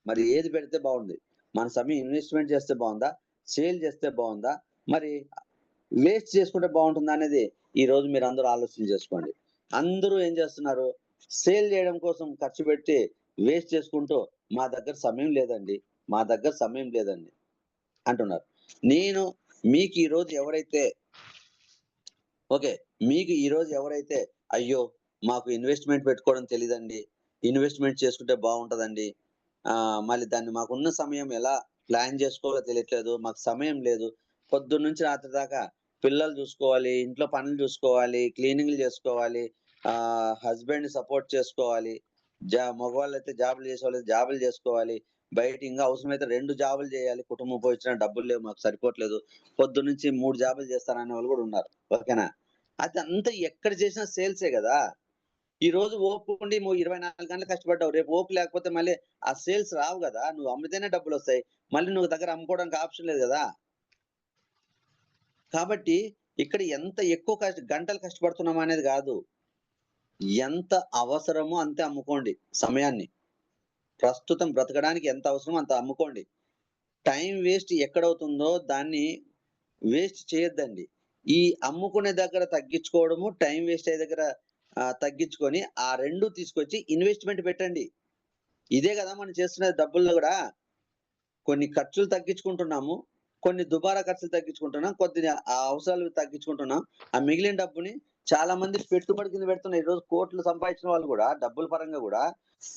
మరి ఏది పెడితే బావుంది? మన సమయం ఇన్వెస్ట్‌మెంట్ చేస్తే బావుందా? సేల్ చేస్తే బావుందా? మరి వేస్ట్ చేసుకుంటే బావుంటుందా అనేది ఈరోజు మీరందరూ ఆలోచన చేసుకోండి. అందరూ ఏం చేస్తున్నారు? సేల్ చేయడం కోసం ఖర్చు పెట్టి వేస్ట్ చేసుకుంటూ మా దగ్గర సమయం లేదండి. మా దగ్గర సమయం లేదండి అంటున్నారు. నేను మీకు ఈరోజు ఎవరైతే ఓకే. మీకు ఈరోజు ఎవరైతే అయ్యో! మాకు ఇన్వెస్ట్‌మెంట్ పెట్టుకోవడం తెలీదండి. ఇన్వెస్ట్‌మెంట్ చేసుకుంటే బావుంటదండి. మళ్ళీ దాన్ని మాకున్న సమయం ఎలా ప్లాన్ జేసుకోవాలో తెలియట్లేదు. మాకు సమయం లేదు. పొద్దున్నుంచి రాత్రి దాకా పిల్లలు జూసుకోవాలి, ఇంట్లో పనులు జూసుకోవాలి, క్లీనింగ్‌లు జేసుకోవాలి, హస్బెండ్‌ని సపోర్ట్ చేసుకోవాలి. మగవాళ్ళైతే జాబులు చేసేవాళ్ళైతే జాబులు జేసుకోవాలి. బయట ఇంకా అవసరమైతే 2 జాబులు జేయాలి. కుటుంబం పోషించిన డబ్బులు లేవు మాకు సరిపోవట్లేదు. పొద్దున్నుంచి 3 జాబులు చేస్తాననే వాళ్ళు గూడా ఉన్నారు. ఓకేనా? అదంతా ఎక్కడ చేసినా సేల్సే గదా! ఈరోజు ఓపికుండి నువ్వు 24 గంటలు కష్టపడ్డావు. రేపు ఓపిక లేకపోతే మళ్ళీ ఆ సేల్స్ రావు గదా! నువ్వు అమ్మితేనే డబ్బులొస్తాయి. మళ్ళీ నువ్వు దగ్గర అమ్ముకోవడానికి ఆప్షన్ లేదు గదా! కాబట్టి ఇక్కడ ఎంత ఎక్కువ గంటలు కష్టపడుతున్నామా అనేది గాదు. ఎంత అవసరమో అంతే అమ్ముకోండి సమయాన్ని. ప్రస్తుతం బ్రతకడానికి ఎంత అవసరమో అంత అమ్ముకోండి. టైమ్ వేస్ట్ ఎక్కడవుతుందో దాన్ని వేస్ట్ చేయొద్దండి. ఈ అమ్ముకునే దగ్గర తగ్గించుకోవడము, టైమ్ వేస్ట్ అయ్యే దగ్గర తగ్గించుకొని ఆ 2 తీసుకొచ్చి ఇన్వెస్ట్‌మెంట్ పెట్టండి. ఇదే గదా మనం చేస్తున్నది డబ్బుల్లో గూడా. కొన్ని ఖర్చులు తగ్గించుకుంటున్నాము. కొన్ని దుబారా ఖర్చులు తగ్గించుకుంటున్నాం. కొద్దిగా ఆ అవసరాలు తగ్గించుకుంటున్నాం. ఆ మిగిలిన డబ్బుని చాలా మంది పెట్టుబడి కింద పెడుతున్నారు. ఈరోజు కోట్లు సంపాదించిన వాళ్ళు గూడా డబ్బుల పరంగా గూడా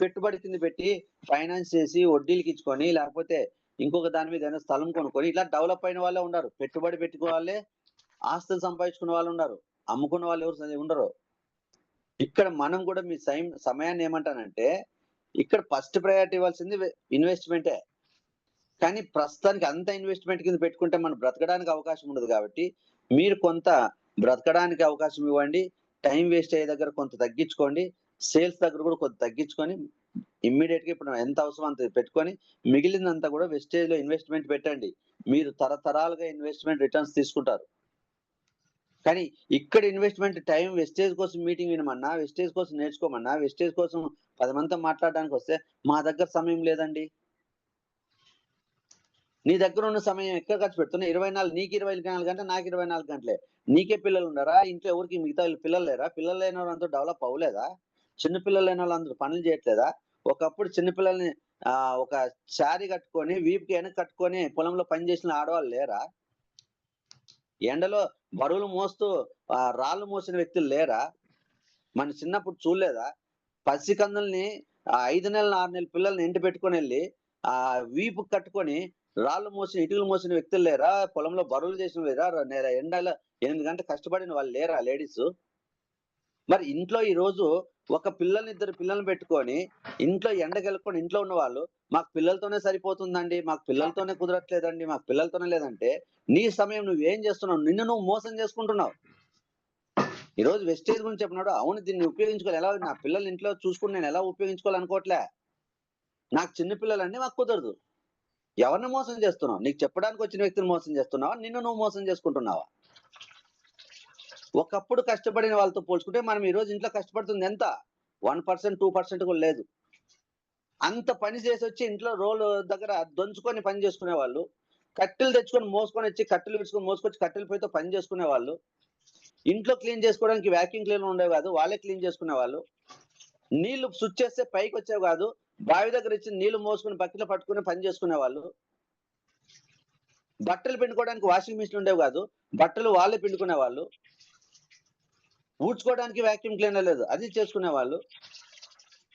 పెట్టుబడి కింద పెట్టి ఫైనాన్స్ చేసి వడ్డీలకిచ్చుకొని లేకపోతే ఇంకొక దాని మీద ఏదైనా స్థలం కొనుక్కొని ఇట్లా డెవలప్ అయిన వాళ్ళే ఉన్నారు. పెట్టుబడి పెట్టుకున్న వాళ్ళే ఆస్తులు సంపాదించుకున్న వాళ్ళున్నారు. అమ్ముకున్న వాళ్ళు ఎవరు ఉండరు. ఇక్కడ మనం గూడా మీ సమయాన్ని ఏమంటానంటే, ఇక్కడ ఫస్ట్ ప్రయారిటీ ఇవ్వాల్సింది ఇన్వెస్ట్‌మెంటే. కానీ ప్రస్తుతానికి అంత ఇన్వెస్ట్‌మెంట్ కింద పెట్టుకుంటే మనం బ్రతకడానికి అవకాశం ఉండదు గాబట్టి, మీరు కొంత బ్రతకడానికి అవకాశం ఇవ్వండి. టైమ్ వేస్ట్ అయ్యే దగ్గర కొంత తగ్గించుకోండి. సేల్స్ దగ్గర గూడా కొంత తగ్గించుకొని ఇమ్మీడియేట్‌గా ఇప్పుడు ఎంత అవసరమో అంత పెట్టుకొని, మిగిలిందంతా గూడా వెస్టేజ్‌లో ఇన్వెస్ట్‌మెంట్ పెట్టండి. మీరు తరతరాలుగా ఇన్వెస్ట్‌మెంట్ రిటర్న్స్ తీసుకుంటారు. కానీ ఇక్కడ ఇన్వెస్ట్‌మెంట్ టైమ్ వెస్టేజ్ కోసం మీటింగ్ వినమన్నా, వెస్టేజ్ కోసం నేర్చుకోమన్నా, వెస్టేజ్ కోసం 10 మందితో మాట్లాడడానికొస్తే, మా దగ్గర సమయం లేదండి. నీ దగ్గరున్న సమయం ఎక్కడ ఖర్చు పెడుతున్నావు? 24 నీకు 24 గంటలు, నాకు 24 గంటలే. నీకే పిల్లలున్నారా? ఇంట్లో ఎవరికి మిగతా పిల్లలు లేరా? పిల్లలు లేనోళ్ళందరూ డెవలప్ అవ్వలేదా? చిన్న పిల్లలు లేనోళ్ళందరూ పనులు చేయట్లేదా? ఒకప్పుడు చిన్న పిల్లల్ని ఒక శారీ కట్టుకొని, వీపుకి వెనక్కి కట్టుకొని పొలంలో పని చేసిన ఆడవాళ్ళు లేరా? ఎండలో బరువులు మోస్తూ రాళ్ళు మోసిన వ్యక్తులు లేరా? మన చిన్నప్పుడు చూడలేదా? పసికందుల్ని 5 నెలల, 6 నెలల పిల్లల్ని ఎంట పెట్టుకొనెళ్ళి వీపుకి కట్టుకొని రాళ్ళు మోసిన, ఇటుకలు మోసిన వ్యక్తులు లేరా? పొలంలో బరువులు చేసిన లేరా? ఎండలో 8 గంటలు కష్టపడిన వాళ్ళు లేరా లేడీసు? మరి ఇంట్లో ఈరోజు ఒక పిల్లల్ని, ఇద్దరు పిల్లల్ని పెట్టుకొని ఇంట్లో ఎండకెళ్ళకుండా ఇంట్లో ఉన్నవాళ్ళు, మాకు పిల్లలతోనే సరిపోతుందండి. మాకు పిల్లలతోనే కుదరట్లేదండి. మాకు పిల్లలతోనే లేదంటే, నీ సమయం నువ్వేం చేస్తున్నావు? నిన్ను నువ్వు మోసం చేసుకుంటున్నావు. ఈరోజు వెస్టేజ్ గురించి చెప్పినప్పుడు, అవును దీన్ని ఉపయోగించుకోవాలి. ఎలా నా పిల్లల్ని ఇంట్లో చూసుకొని నేనెలా ఉపయోగించుకోవాలనుకోవట్లే. నాకు చిన్నపిల్లలంటే మాకు కుదరదు. ఎవరిని మోసం చేస్తున్నావు? నీకు చెప్పడానికి వచ్చిన వ్యక్తిని మోసం చేస్తున్నావా? నిన్ను నువ్వు మోసం చేసుకుంటున్నావా? ఒకప్పుడు కష్టపడిన వాళ్ళతో పోల్చుకుంటే మనం ఈ రోజు ఇంట్లో కష్టపడుతుంది ఎంత? 1%, 2% కూడా లేదు. అంత పని చేసొచ్చి ఇంట్లో రోలు దగ్గర దొంచుకొని పని చేసుకునేవాళ్ళు. కట్టెలు తెచ్చుకొని మోసుకొనొచ్చి, కట్టెలు విడుచుకొని మోసుకొచ్చి కట్టెల పొయ్యితో పని చేసుకునేవాళ్ళు. ఇంట్లో క్లీన్ చేసుకోవడానికి వాక్యూమ్ క్లీనర్ ఉండేవి కాదు. వాళ్ళే క్లీన్ చేసుకునేవాళ్ళు. నీళ్లు స్విచ్ చేస్తే పైకొచ్చేవి కాదు. బావి దగ్గర ఇచ్చి నీళ్లు మోసుకొని బకెట్లో పట్టుకొని పని చేసుకునేవాళ్ళు. బట్టలు పిండుకోవడానికి వాషింగ్ మిషన్ ఉండేవి కాదు. బట్టలు వాళ్ళే పిండుకునేవాళ్ళు. ఊడ్చుకోవడానికి వాక్యూమ్ క్లీనర్ లేదు. అది చేసుకునేవాళ్ళు.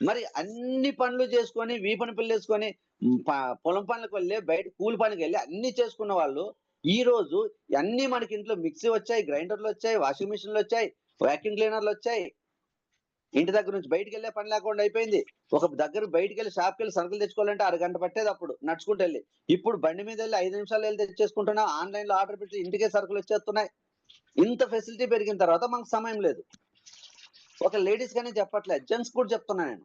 మరి అన్ని పనులు చేసుకొని, వీపున పిల్లేసుకొని పొలం పనులకు వెళ్ళి, బయట కూలి పనికెళ్ళి అన్నీ చేసుకున్న వాళ్ళు, ఈరోజు అన్నీ మనకి ఇంట్లో మిక్సీ వచ్చాయి, గ్రైండర్‌లొచ్చాయి, వాషింగ్ మిషన్‌లొచ్చాయి, వాక్యూమ్ క్లీనర్‌లొచ్చాయి. ఇంటి దగ్గర నుంచి బయటికెళ్ళే పని లేకుండా అయిపోయింది. ఒక దగ్గర బయటికెళ్ళి షాప్‌కెళ్ళి సరుకులు తెచ్చుకోవాలంటే అరగంట పట్టేది అప్పుడు నడుచుకుంటెళ్ళి. ఇప్పుడు బండి మీదెళ్ళి 5 నిమిషాల్లో ఎళ్లి తెచ్చేసుకుంటున్నాం. ఆన్‌లైన్‌లో ఆర్డర్ పెడితే ఇంటికే సరుకులొచ్చేస్తున్నాయి. ఇంత ఫెసిలిటీ పెరిగిన తర్వాత మనకు సమయం లేదు. ఒక లేడీస్‌కనే చెప్పట్లే. జెంట్స్ కూడా చెప్తున్నా నేను.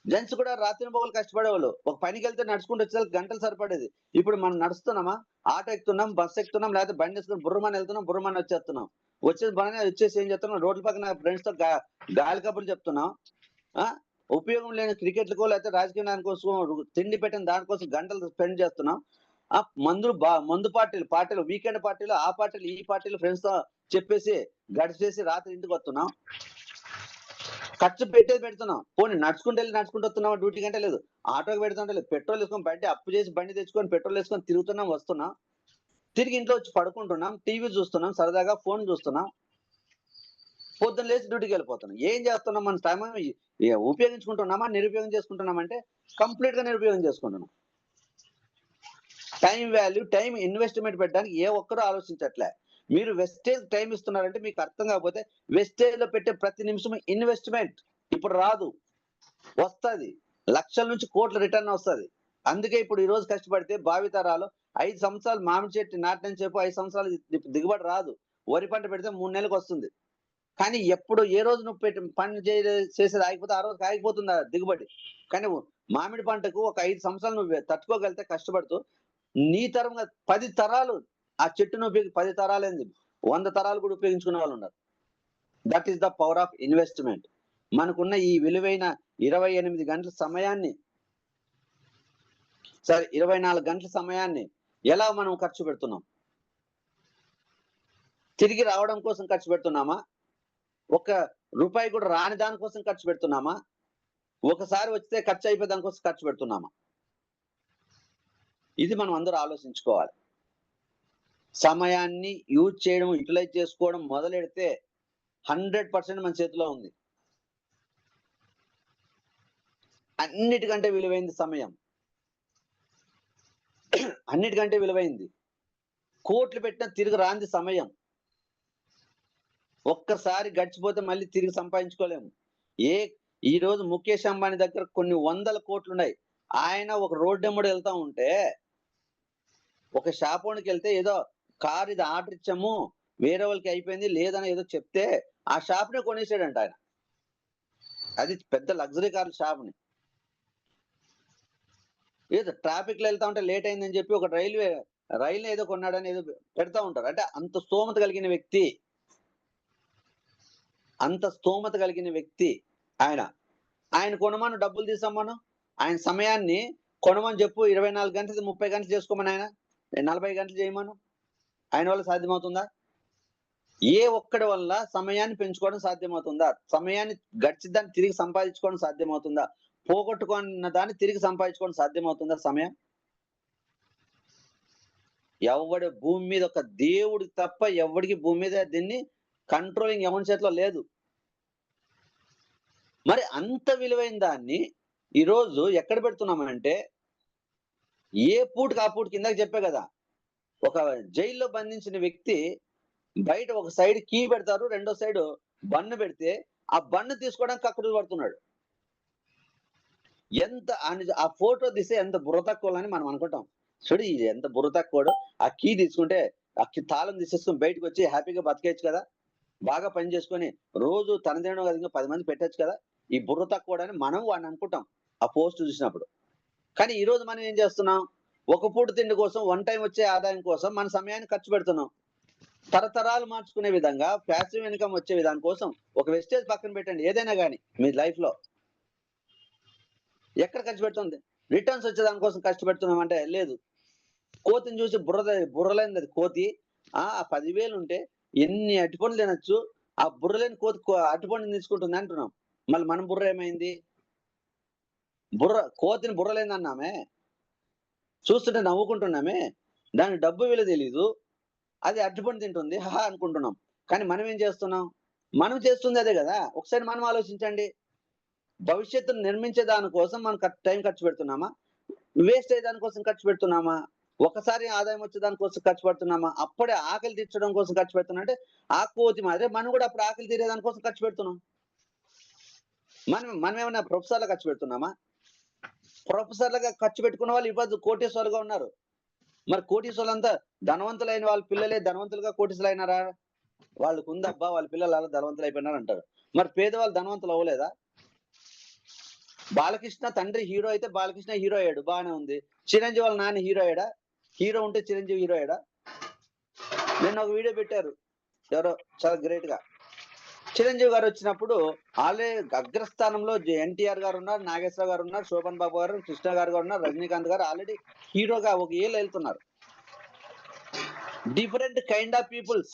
జెంట్స్ కూడా రాత్రింబవళ్ళు కష్టపడేవాళ్ళు. ఒక పనికెళ్తే నడుచుకుంటూ వచ్చేసరికి గంటలు సరిపడేది. ఇప్పుడు మనం నడుస్తున్నామా? ఆటో ఎక్కుతున్నాం, బస్ ఎక్కుతున్నాం, లేకపోతే బండేసుకొని బుర్రుమని ఎళ్తున్నాం, బుర్రుమని వచ్చేస్తున్నాం. వచ్చేసి పని వచ్చేసి ఏం చేస్తున్నాం? రోడ్ల పక్కన ఫ్రెండ్స్‌తో గాలి కబుర్లు చెప్తున్నాం. ఆ! ఉపయోగం లేని క్రికెట్‌లకో లేకపోతే రాజకీయ నాయకుల కోసం తిండి పెట్టిన దానికోసం గంటలు స్పెండ్ చేస్తున్నాం. మందు పార్టీలు వీకెండ్ పార్టీలు, ఆ పార్టీలు, ఈ పార్టీలు ఫ్రెండ్స్‌తో చెప్పేసి గడిచేసి రాత్రి ఇంటికొస్తున్నాం. ఖర్చు పెట్టేది పెడుతున్నాం. పోనీ నడుచుకుంటూ వస్తున్నామా డ్యూటీకి అంటే లేదు. ఆటోకి పెడుతుంటే లేదు. పెట్రోల్ ఏసుకొని అప్పు చేసి బండి తెచ్చుకొని పెట్రోల్ ఏసుకొని తిరుగుతున్నాం, వస్తున్నాం. తిరిగి ఇంట్లో వచ్చి పడుకుంటున్నాం. టీవీ చూస్తున్నాం. సరదాగా ఫోన్ చూస్తున్నాం. పొద్దున్న లేచి డ్యూటీకెళ్ళిపోతున్నాం. ఏం చేస్తున్నాం? మన సమయం ఉపయోగించుకుంటున్నామా? నిరుపయోగం చేసుకుంటున్నామంటే కంప్లీట్‌గా నిరుపయోగం చేసుకుంటున్నాం. టైమ్ వాల్యూ, టైమ్ ఇన్వెస్ట్‌మెంట్ పెట్టడానికి ఏ ఒక్కరు ఆలోచించట్లే. మీరు వెస్టేజ్ టైమ్ ఇస్తున్నారంటే మీకు అర్థం కాకపోతే వెస్టేజ్‌లో పెట్టే ప్రతి నిమిషం ఇన్వెస్ట్‌మెంట్. ఇప్పుడు రాదు. వస్తది. లక్షల నుంచి కోట్ల రిటర్న్ వస్తది. అందుకే ఇప్పుడు ఈ రోజు కష్టపడితే భావితరాలు 5 సంవత్సరాలు మామిడి చెట్టు నాటిన చెప్పు 5 సంవత్సరాలు దిగుబడి రాదు. వరి పంట పెడితే 3 నెలలకొస్తుంది. కానీ ఎప్పుడు ఏ రోజు నువ్వు పని చేసేది ఆగిపోతే ఆ రోజుకి ఆగిపోతుంది ఆ దిగుబడి. కానీ మామిడి పంటకు ఒక 5 సంవత్సరాలు నువ్వు తట్టుకోగలిగితే కష్టపడుతూ నీ తరంగా 10 తరాలు ఆ చెట్టును 10 తరాలేంది 100 తరాలు కూడా ఉపయోగించుకునే వాళ్ళున్నారు. That is the power of investment. మనకున్న ఈ విలువైన 28 గంటల సమయాన్ని 24 గంటల సమయాన్ని ఎలా మనం ఖర్చు పెడుతున్నాం? తిరిగి రావడం కోసం ఖర్చు పెడుతున్నామా? ఒక్క రూపాయి కూడా రాని దాని కోసం ఖర్చు పెడుతున్నామా? ఒకసారి వస్తే ఖర్చు అయిపోయే దాని కోసం ఖర్చు పెడుతున్నామా? ఇది మనం అందరూ ఆలోచించుకోవాలి. సమయాన్ని యూజ్ చేయడం, యుటిలైజ్ చేసుకోవడం మొదలెడితే 100% మన చేతిలో ఉంది. అన్నిటికంటే విలువైంది సమయం. అన్నిటికంటే విలువైంది. కోట్లు పెట్టినా తిరిగి రానిది సమయం. ఒక్కసారి గడిచిపోతే మళ్ళీ తిరిగి సంపాదించుకోలేము. ఏ ఈరోజు ముఖేష్ అంబానీ దగ్గర కొన్ని వందల కోట్లున్నాయి. ఆయన ఒక రోడ్డెమ్మట ఎళ్తా ఉంటే, ఒక షాపోనికెళ్తే ఏదో కార్ ఇది ఆర్డర్ ఇచ్చాము. వేరే వాళ్ళకి అయిపోయింది లేదని ఏదో చెప్తే, ఆ షాప్‌నే కొనేసాడంట ఆయన. అది పెద్ద లగ్జరీ కార్ల షాప్‌ని. ఏదో ట్రాఫిక్‌లో ఎళ్తా ఉంటే లేట్ అయిందని చెప్పి ఒక రైల్‌ని ఏదో కొన్నాడని ఏదో పెడతా ఉంటారు. అంటే అంత స్తోమత కలిగిన వ్యక్తి. అంత స్తోమత కలిగిన వ్యక్తి ఆయన. ఆయన కొనమను డబ్బులు తీసమ్మను. ఆయన సమయాన్ని కొనమని చెప్పు 24 గంటలు, 30 గంటలు చేసుకోమను ఆయన. 40 గంటలు చేయమను. ఆయన వల్ల సాధ్యమవుతుందా? ఏ ఒక్కడి వల్ల సమయాన్ని పెంచుకోవడం సాధ్యమవుతుందా? సమయాన్ని గడిచిద్దాన్ని తిరిగి సంపాదించుకోవడం సాధ్యమవుతుందా? పోగొట్టుకున్న దాన్ని తిరిగి సంపాదించుకోవడం సాధ్యమవుతుందా సమయం? ఎవ్వడు భూమి మీద ఒక దేవుడికి తప్ప ఎవ్వడికి భూమి మీద దీన్ని కంట్రోలింగ్ ఎవని చేతిలో లేదు. మరి అంత విలువైన దాన్ని ఈరోజు ఎక్కడ పెడుతున్నామంటే, ఏ పూటకి ఆ పూటకి ఇందాక చెప్పా గదా! ఒక జైల్‌లో బంధించిన వ్యక్తి బయట ఒక సైడ్ కీ పెడతారు. రెండో సైడు బన్ను పెడితే, ఆ బన్ను తీసుకోవడానికి కక్కుర్తి పడుతున్నాడు. ఆ ఫోటో తీస్తే ఎంత బుర్ర తక్కువోళ్ళని మనం అనుకుంటాం. చూడు ఈడు ఎంత బుర్ర తక్కువోడు. ఆ కీ తీసుకుంటే, తాళం తీసేసుకొని బయటకొచ్చి హ్యాపీగా బతికేయొచ్చు కదా! బాగా పని చేసుకొని, రోజు తనదేనో కాదు ఇంకా 10 మందికి పెట్టొచ్చు కదా! ఈ బుర్ర తక్కువోడని మనం వాడిని అనుకుంటాం. ఆ పోస్ట్ చూసినప్పుడు. కానీ ఈ రోజు మనం ఏం చేస్తున్నాం? ఒక పూట తిండి కోసం, వన్ టైమ్ వచ్చే ఆదాయం కోసం మన సమయాన్ని ఖర్చు పెడుతున్నాం. తరతరాలు మార్చుకునే విధంగా ప్యాసివ్ ఇన్‌కమ్ వచ్చే విధానం కోసం ఒక వెస్టేజ్ పక్కన పెట్టండి. ఏదైనా గాని మీ లైఫ్‌లో ఎక్కడ ఖర్చు పెడుతుంది? రిటర్న్స్ వచ్చే దాని కోసం ఖర్చు పెడుతున్నామంటే లేదు. కోతిని చూసి బుర్రలేనిది అది కోతి. ఆ 10,000 ఉంటే ఎన్ని అరటిపండ్లు తినొచ్చు. ఆ బుర్రలేని కోతి అరటిపండుని తీసుకుంటుంది అంటున్నాం. మళ్ళీ మన బుర్ర ఏమైంది? కోతిని బుర్రలేనిదన్నామే. చూస్తుంటే నవ్వుకుంటున్నామే. దానికి డబ్బు విలువ తెలీదు. అది అరటిపండు తింటుంది. హాహా! అనుకుంటున్నాం. కానీ మనం ఏం చేస్తున్నాం? మనం చేస్తుంది అదే గదా! ఒకసారి మనం ఆలోచించండి. భవిష్యత్తును నిర్మించే దాని కోసం మనం టైం ఖర్చు పెడుతున్నామా? వేస్ట్ అయ్యే దాని కోసం ఖర్చు పెడుతున్నామా? ఒకసారి ఆదాయం వచ్చే దాని కోసం ఖర్చు పెడుతున్నామా? అప్పుడే ఆకలి తీర్చడం కోసం ఖర్చు పెడుతున్నా అంటే ఆ కోతి మాదిరే మనం గూడా అప్పుడు ఆకలి తీరే దాని కోసం ఖర్చు పెడుతున్నాం. మనమేమన్నా ప్రొఫెసర్‌లా ఖర్చు పెడుతున్నామా? ప్రొఫెసర్‌లుగా ఖర్చు పెట్టుకున్న వాళ్ళు ఈ రోజు కోటీశ్వరులుగా ఉన్నారు. మరి కోటీశ్వరులంతా ధనవంతులైన వాళ్ళ పిల్లలే ధనవంతులుగా కోటీశ్వరులైనారా? వాళ్ళకుందబ్బా! వాళ్ళ పిల్లలు అలా ధనవంతులయిపోయినారంటారు. మరి పేదవాళ్ళు ధనవంతులు అవ్వలేదా? బాలకృష్ణ తండ్రి హీరో అయితే బాలకృష్ణ హీరో అయ్యాడు. బానే ఉంది. చిరంజీవి వాళ్ళ నాన్న హీరో అయ్యాడా? హీరో ఉంటే చిరంజీవి హీరో అయ్యాడా? నిన్న ఒక వీడియో పెట్టారు. ఎవరో చాలా గ్రేట్‌గా. చిరంజీవి గారొచ్చినప్పుడు అగ్రస్థానంలో ఎన్టీఆర్ గారున్నారు, నాగేశ్వరరావు గారున్నారు, శోభన్ బాబు గారు, కృష్ణ గారు ఉన్నారు, రజనీకాంత్ గారు ఆల్రెడీ హీరోగా ఒక ఏళ్ళు ఎళ్తున్నారు. Different kind of peoples.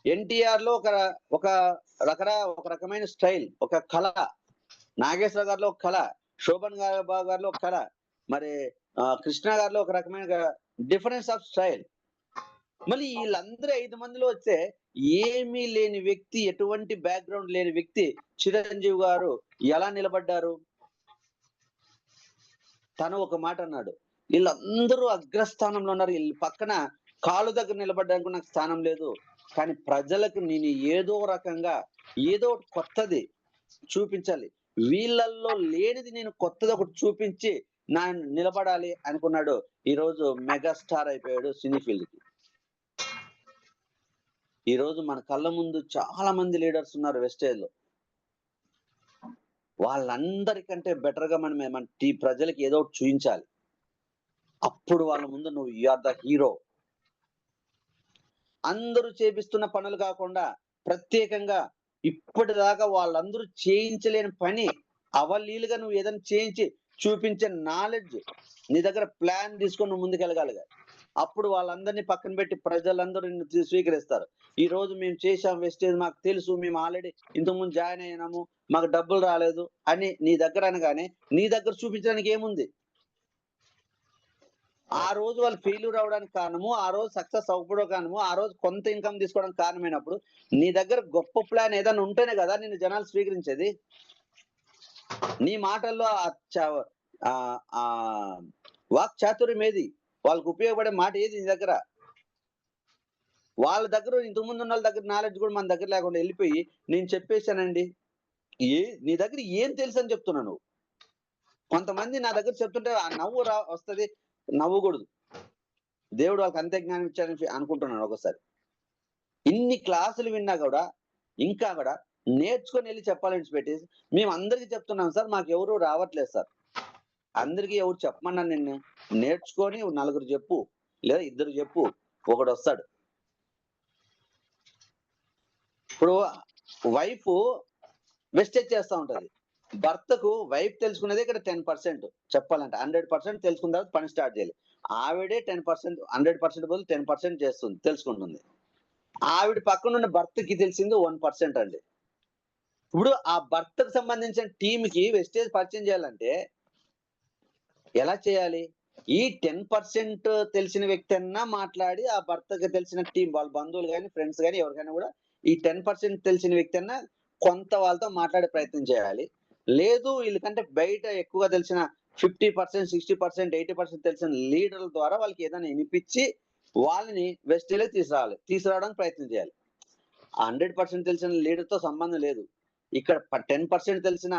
ఎన్టీఆర్‌లో ఒక ఒక రకమైన స్టైల్, ఒక కళ. నాగేశ్వర గారిలో ఒక కళ. శోభన్ బాబు గారిలో ఒక కళ. మరి కృష్ణ గారిలో ఒక రకమైన డిఫరెన్స్ ఆఫ్ స్టైల్. మళ్ళీ ఈళ్ళందరూ 5 మందిలో వస్తే ఏమీ లేని వ్యక్తి, ఎటువంటి బ్యాక్‌గ్రౌండ్ లేని వ్యక్తి చిరంజీవి గారు ఎలా నిలబడ్డారు? తను ఒక మాట అన్నాడు. ఈళ్ళందరూ అగ్రస్థానంలో ఉన్నారు. ఈళ్ళ పక్కన కాళ్ళు దగ్గర నిలబడ్డానికి నాకు స్థానం లేదు. కానీ ప్రజలకు నేను ఏదో రకంగా ఏదో ఒకటి కొత్తది చూపించాలి. వీళ్ళల్లో లేనిది నేను కొత్తదొకటి చూపించి నిలబడాలి అనుకున్నాడు. ఈరోజు మెగాస్టార్ అయిపోయాడు సినీ ఫీల్డ్‌కి. ఈరోజు మన కళ్ళ ముందు చాలా మంది లీడర్స్ ఉన్నారు వెస్టేజ్‌లో. వాళ్ళందరికంటే బెటర్‌గా మన ప్రజలకి ఏదో ఒకటి చూయించాలి. అప్పుడు వాళ్ళ ముందు నువ్వు యూ ఆర్ ద హీరో. అందరూ చేపిస్తున్న పనులు కాకుండా ప్రత్యేకంగా ఇప్పటిదాకా వాళ్ళందరూ చేయించలేని పని అవలీలుగా నువ్వు ఏదైనా చేయించి చూపించే నాలెడ్జ్ నీ దగ్గర ప్లాన్ తీసుకొని నువ్వు ముందుకెళ్ళగలగాలి. అప్పుడు వాళ్ళందరినీ పక్కన పెట్టి ప్రజలందరూ నిన్ను స్వీకరిస్తారు. ఈరోజు మేము చేశాం వెస్టేజ్ మాకు తెలుసు. మేము ఆల్రెడీ ఇంతకుముందు జాయిన్ అయ్యాము. మాకు డబ్బులు రాలేదు అని నీ దగ్గర అనగానే నీ దగ్గర చూపించడానికి ఏముంది? ఆ రోజు వాళ్ళు ఫెయిల్యూర్ అవ్వడానికి కారణము, ఆ రోజు సక్సెస్ అవ్వకపోవడం కారణము, ఆ రోజు కొంత ఇన్‌కమ్ తీసుకోవడానికి కారణమైనప్పుడు, నీ దగ్గర గొప్ప ప్లాన్ ఏదైనా ఉంటేనే గదా! నిన్ను జనాలు స్వీకరించేది. నీ మాటల్లో ఆహ్, ఆహ్, వాక్ చాతుర్యం ఏది? వాళ్ళకి ఉపయోగపడే మాట ఏది నీ దగ్గర? వాళ్ళ దగ్గర ఇంతకుముందు ఉన్నోళ్ళ దగ్గర నాలెడ్జ్ గూడా మన దగ్గర లేకుండా ఎళ్ళిపోయి, నేను చెప్పేసానండి. నీ దగ్గర ఏం తెలుసని చెప్తున్నా నువ్వు? కొంతమంది నా దగ్గర చెప్తుంటే ఆ నవ్వు వస్తది. నవ్వకూడదు. దేవుడు వాళ్ళకి అంతే జ్ఞానం ఇచ్చాడని అనుకుంటున్నాను ఒక్కోసారి. ఇన్ని క్లాసులు విన్నా గూడా, ఇంకా గూడా నేర్చుకొని ఎళ్లి చెప్పాలని విడిచిపెట్టేసి, మేమందరికి చెప్తున్నాం సార్ మాకెవరు రావట్లేదు సార్. అందరికి ఎవరు చెప్పమన్నారు నిన్ను? నేర్చుకొని నలుగురు జెప్పు. లేదా ఇద్దరు జెప్పు. ఒకడొస్తాడు. ఇప్పుడు వైఫు వెస్టేజ్ చేస్తా ఉంటది. భర్తకు వైఫ్ తెలుసుకునేదే ఇక్కడ 10% చెప్పాలంటే. 100% తెలుసుకున్న తర్వాత పని స్టార్ట్ జేయాలి. ఆవిడే 10% 100% బదులు 10% చేస్తుంది. తెలుసుకుంటుంది. ఆవిడ పక్కనున్న భర్తకి తెలిసింది 1% అండి. ఇప్పుడు ఆ భర్తకు సంబంధించిన టీమ్‌కి వెస్టేజ్ పరిచయం చేయాలంటే ఎలా చేయాలి? ఈ 10% తెలిసిన వ్యక్తి అన్నా మాట్లాడి ఆ భర్తకి తెలిసిన టీమ్ వాళ్ళ బంధువులు గాని, ఫ్రెండ్స్ గాని ఎవరికైనా గూడా ఈ 10% తెలిసిన వ్యక్తి అన్నా కొంత వాళ్ళతో మాట్లాడే ప్రయత్నం చేయాలి. లేదు వీళ్ళకంటే బయట ఎక్కువగా తెలిసిన 50%, 60%, 80% తెలిసిన లీడర్ల ద్వారా వాళ్ళకి ఏదైనా ఇనిపిచ్చి వాళ్ళని వెస్టేజ్‌లోకి తీసుకురావడానికి ప్రయత్నం చేయాలి. 100% తెలిసిన లీడర్‌తో సంబంధం లేదు. ఇక్కడ 10% తెలిసిన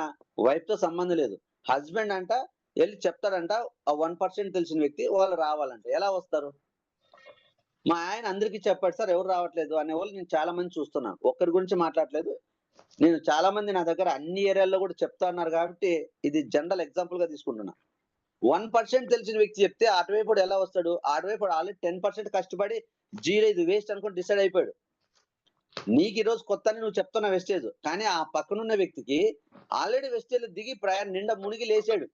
వైఫ్‌తో సంబంధం లేదు. హస్బెండ్ అంట ఎళ్లి చెప్తాడంట ఆ 1% తెలిసిన వ్యక్తి వాళ్ళు రావాలంట. ఎలా వస్తారు? మా ఆయన అందరికి చెప్పాడు సార్ ఎవరు రావట్లేదు అనేవాళ్ళు నేను చాలా మంది చూస్తున్నాను. ఒక్కరి గురించి మాట్లాడట్లేదు. నేను చాలా మంది నా దగ్గర అన్ని ఏరియాల్లో కూడా చెప్తా అన్నారు కాబట్టి ఇది జనరల్ ఎగ్జాంపుల్ గా తీసుకుంటున్నా. 1% తెలిసిన వ్యక్తి చెప్తే అటువైపోడు ఎలా వస్తాడు? అటువైపోడు ఆల్రెడీ 10% కష్టపడి జీరో ఇది వేస్ట్ అనుకుని డిసైడ్ అయిపోయాడు. నీకు ఈరోజు కొత్త అని నువ్వు చెప్తున్న వెస్టేజ్. కానీ ఆ పక్కనున్న వ్యక్తికి ఆల్రెడీ వెస్టేజ్‌లో దిగి నిండా మునిగి లేచాడు.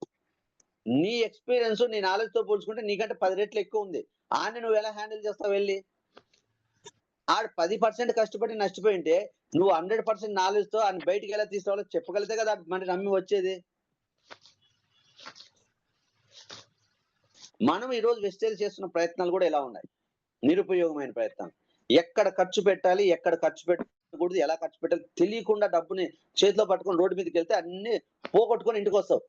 నీ ఎక్స్‌పీరియన్స్, నీ నాలెడ్జ్‌తో పోల్చుకుంటే నీకంటే 10 రెట్లు ఎక్కువుంది. ఆడిని నువ్వు ఎలా హ్యాండిల్ చేస్తావు వెళ్లి? ఆడు 10% కష్టపడి నష్టపోయింటే, నువ్వు 100% నాలెడ్జ్‌తో ఆడిని బయటికి ఎలా తీసుకురావాలో చెప్పగలిగితే కదా మరి నమ్మి వచ్చేది. మనం ఈరోజు వెస్టేజ్ చేస్తున్న ప్రయత్నాలు కూడా ఇలా ఉన్నాయి. నిరుపయోగమైన ప్రయత్నాలు. ఎక్కడ ఖర్చు పెట్టాలి, ఎక్కడ ఖర్చు పెట్టకూడదు, ఎలా ఖర్చు పెట్టాలి తెలియకుండా డబ్బుని చేతిలో పట్టుకొని రోడ్డు మీదకెళ్తే అన్నీ పోగొట్టుకొని ఇంటికొస్తావు.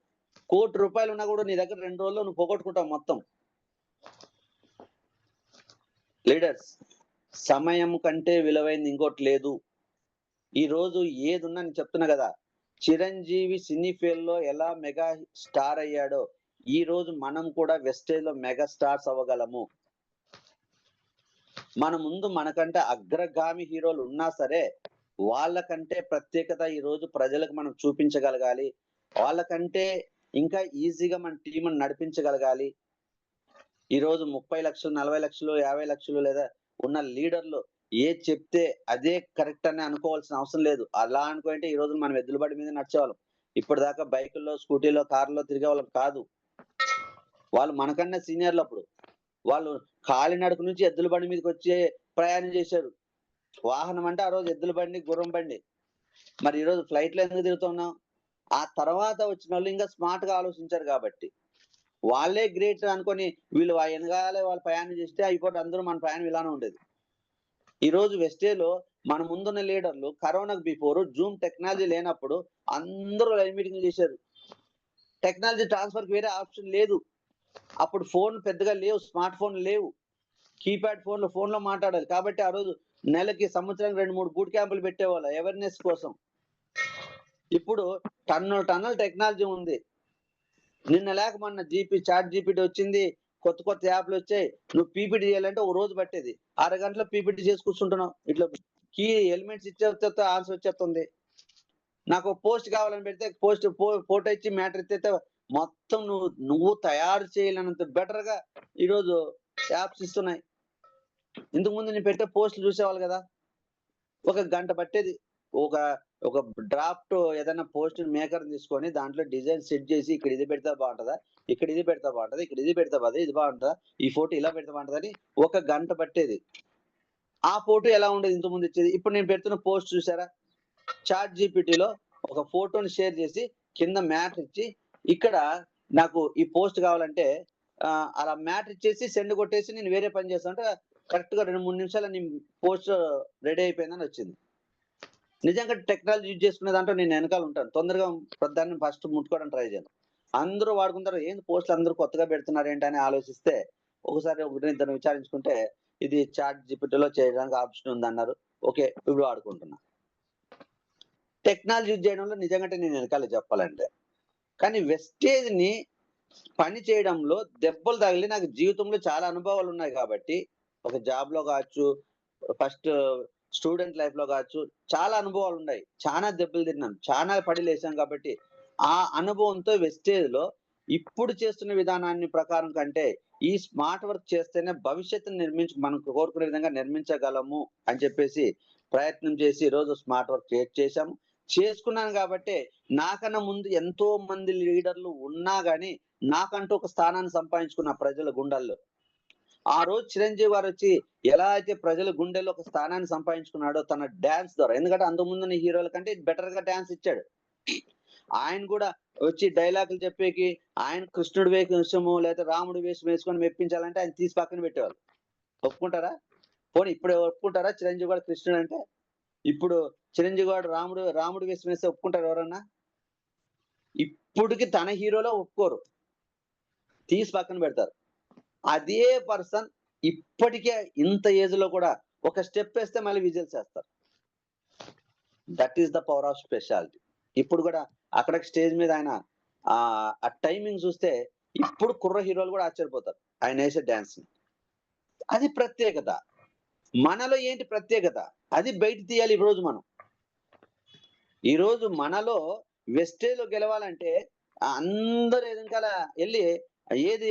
₹1,00,00,000 ఉన్నా కూడా నీ దగ్గర 2 రోజుల్లో నువ్వు పోగొట్టుకుంటావు మొత్తం. లీడర్స్, సమయం కంటే విలువైంది ఇంకోటి లేదు. ఈరోజు ఏదున్నా నేను చెప్తున్నా కదా! చిరంజీవి సినీ ఫీల్డ్‌లో ఎలా మెగా స్టార్ అయ్యాడో, ఈరోజు మనం కూడా వెస్టేజ్‌లో మెగా స్టార్స్ అవ్వగలము. మన ముందు మనకంటే అగ్రగామి హీరోలు ఉన్నా సరే, వాళ్ళకంటే ప్రత్యేకత ఈరోజు ప్రజలకు మనం చూపించగలగాలి. వాళ్ళకంటే ఇంకా ఈజీగా మన టీమ్‌ని నడిపించగలగాలి. ఈరోజు 30,00,000, 40,00,000, 50,00,000 లేదా ఉన్న లీడర్లు ఏది చెప్తే అదే కరెక్ట్ అని అనుకోవాల్సిన అవసరం లేదు. అలా అనుకుంటే ఈ రోజు మనం ఎద్దుల బండి మీద నడిచేవాళ్ళం. ఇప్పటిదాకా బైకుల్లో, స్కూటీలో, కార్‌లో తిరిగేవాళ్ళం కాదు. వాళ్ళు మనకన్నా సీనియర్‌లప్పుడు. వాళ్ళు కాలినడక నుంచి ఎద్దుల బండి మీదకొచ్చి ప్రయాణం చేశారు. వాహనం అంటే ఆ రోజు ఎద్దుల బండి, గుర్రం బండి. మరి ఈరోజు ఫ్లైట్‌లో ఎందుకు తిరుగుతున్నాం? ఆ తర్వాత వచ్చినోళ్ళు ఇంకా స్మార్ట్‌గా ఆలోచించారు కాబట్టి. వాళ్ళే గ్రేట్ అనుకోని వీళ్ళు ఎనకాలే వాళ్ళు ప్రయాణం చేస్తే అయిపోతే అందరూ మన ప్రయాణం ఇలానే ఉండేది. ఈరోజు వెస్టేజ్‌లో మన ముందున్న లీడర్లు కరోనాకు బిఫోర్ జూమ్ టెక్నాలజీ లేనప్పుడు అందరూ లైవ్ మీటింగ్‌లు చేశారు. టెక్నాలజీ ట్రాన్స్‌ఫర్‌కి వేరే ఆప్షన్ లేదు. అప్పుడు ఫోన్ పెద్దగా లేవు. స్మార్ట్ ఫోన్‌లు లేవు. కీప్యాడ్ ఫోన్‌లో మాట్లాడాలి. కాబట్టి ఆ రోజు నెలకి, సంవత్సరానికి 2, 3 బూట్ క్యాంపులు పెట్టేవాళ్ళు అవేర్‌నెస్ కోసం. ఇప్పుడు టన్నుల టెక్నాలజీ ఉంది. నిన్న లేక మొన్న చాట్ జీపీటీ వచ్చింది. కొత్త యాప్‌లొచ్చాయి. నువ్వు పీపీటీ చేయాలంటే ఒక రోజు పట్టేది. అరగంటలో పీపీటీ చేసి కూర్చుంటున్నావు. ఇట్లా ఎలిమెంట్స్ ఇచ్చేస్తే ఆన్సర్ వచ్చేస్తుంది. నాకు పోస్ట్ కావాలని పెడితే ఫోటో ఇచ్చి మ్యాటర్ ఇచ్చేస్తే మొత్తం నువ్వు తయారు చేయలేనంత బెటర్‌గా ఈరోజు యాప్స్ ఇస్తున్నాయి. ఇంతకుముందు నేను పెట్టే పోస్ట్‌లు చూసేవాళ్ళు కదా! ఒక గంట పట్టేది. ఒక ఒక డ్రాఫ్ట్ ఏదైనా పోస్ట్ మేకర్‌ని తీసుకొని దాంట్లో డిజైన్ సెట్ చేసి ఇక్కడ ఇది పెడితే బావుంటదా? ఇక్కడ ఇది పెడితే బావుంటదా? ఇక్కడ ఇది పెడితే ఇది బావుంటదా? ఈ ఫోటో ఇలా పెడితే బావుంటదని ఒక గంట పట్టేది. ఆ ఫోటో ఎలా ఉండేది ఇంతకుముందు ఇచ్చేది. ఇప్పుడు నేను పెడుతున్న పోస్ట్ చూసారా? చాట్ జీపీటీలో ఒక ఫోటోని షేర్ చేసి కింద మ్యాటర్ ఇచ్చి ఇక్కడ నాకు ఈ పోస్ట్ కావాలంటే అలా మ్యాటర్ ఇచ్చేసి సెండ్ కొట్టేసి నేను వేరే పని చేస్తానంటే కరెక్ట్‌గా 2, 3 నిమిషాల్లో నీ పోస్ట్ రెడీ అయిపోయిందని వచ్చింది. నిజంగా టెక్నాలజీ యూజ్ చేసుకునే దాంట్లో నేను వెనకాల ఉంటాను. తొందరగా దాన్ని ఫస్ట్ ముట్టుకోవడానికి ట్రై చేయను. అందరూ వాడుకుంటారు. ఏంది పోస్ట్‌లు అందరూ కొత్తగా పెడుతున్నారేంటి అని ఆలోచిస్తే ఒకసారి ఒకరినిద్దరిని విచారించుకుంటే ఇది చాట్ జీపీటీలో చేయడానికి ఆప్షన్ ఉందన్నారు. ఓకే. ఇప్పుడు వాడుకుంటున్నా. టెక్నాలజీ యూజ్ చేయడంలో నిజంగంటే నేను వెనకాలే చెప్పాలంటే. కానీ వెస్టేజ్‌ని పని చేయడంలో దెబ్బలు తగిలి నాకు జీవితంలో చాలా అనుభవాలున్నాయి కాబట్టి, ఒక జాబ్‌లో కావచ్చు, ఫస్ట్ స్టూడెంట్ లైఫ్‌లో కావచ్చు, చాలా అనుభవాలున్నాయి. చానా దెబ్బలు తిన్నాను. చానా పడి లేసాను కాబట్టి, ఆ అనుభవంతో వెస్టేజ్‌లో ఇప్పుడు చేస్తున్న విధానాన్ని ప్రకారం కంటే, ఈ స్మార్ట్ వర్క్ చేస్తేనే భవిష్యత్తుని మనం కోరుకునే విధంగా నిర్మించగలము అని చెప్పేసి ప్రయత్నం చేసి ఈరోజు స్మార్ట్ వర్క్ చేశాము. చేసుకున్నాను గాబట్టే నాకన్నా ముందు ఎంతో మంది లీడర్లు ఉన్నా గాని, నాకంటూ ఒక స్థానాన్ని సంపాదించుకున్న ప్రజల గుండెల్లో. ఆ రోజు చిరంజీవి గారొచ్చి ఎలా అయితే ప్రజల గుండెల్లో ఒక స్థానాన్ని సంపాదించుకున్నాడో తన డాన్స్ ద్వారా. ఎందుకంటే అంతకుముందున్న హీరోల కంటే బెటర్‌గా డాన్స్ ఇచ్చాడు. ఆయన గూడా వచ్చి డైలాగులు చెప్పేకి ఆయన కృష్ణుడి వేషమో లేతే రాముడి వేషం వేసుకొని మెప్పించాలంటే ఆయన తీసి పక్కన పెట్టేవాళ్ళు. ఒప్పుకుంటారా? పోనీ ఇప్పుడు ఒప్పుకుంటారా చిరంజీవి గారు కృష్ణుడంటే? ఇప్పుడు చిరంజీవి గారు రాముడు వేషం వేస్తే ఒప్పుకుంటారా ఎవరన్నా? ఇప్పటికి తన హీరోలో ఒప్పుకోరు. తీసి పక్కన పెడతారు. అదే పర్సన్ ఇప్పటికే ఇంత ఏజ్‌లో కూడా ఒక స్టెప్ ఏస్తే మళ్ళీ విజిల్స్ ఏస్తారు. That is the power of speciality. ఇప్పుడు కూడా అక్కడికి స్టేజ్ మీద ఆయన ఆ టైమింగ్ చూస్తే ఇప్పుడు కుర్ర హీరోలు కూడా ఆశ్చర్యపోతారు. ఆయనేసే డాన్స్‌ని. అది ప్రత్యేకత. మనలో ఏంటి ప్రత్యేకత? అది బయట తీయాలి ఈరోజు మనం. ఈ రోజు మనలో వెస్టేజ్ లో గెలవాలంటే అందరు ఎదుకాల వెళ్ళి ఏది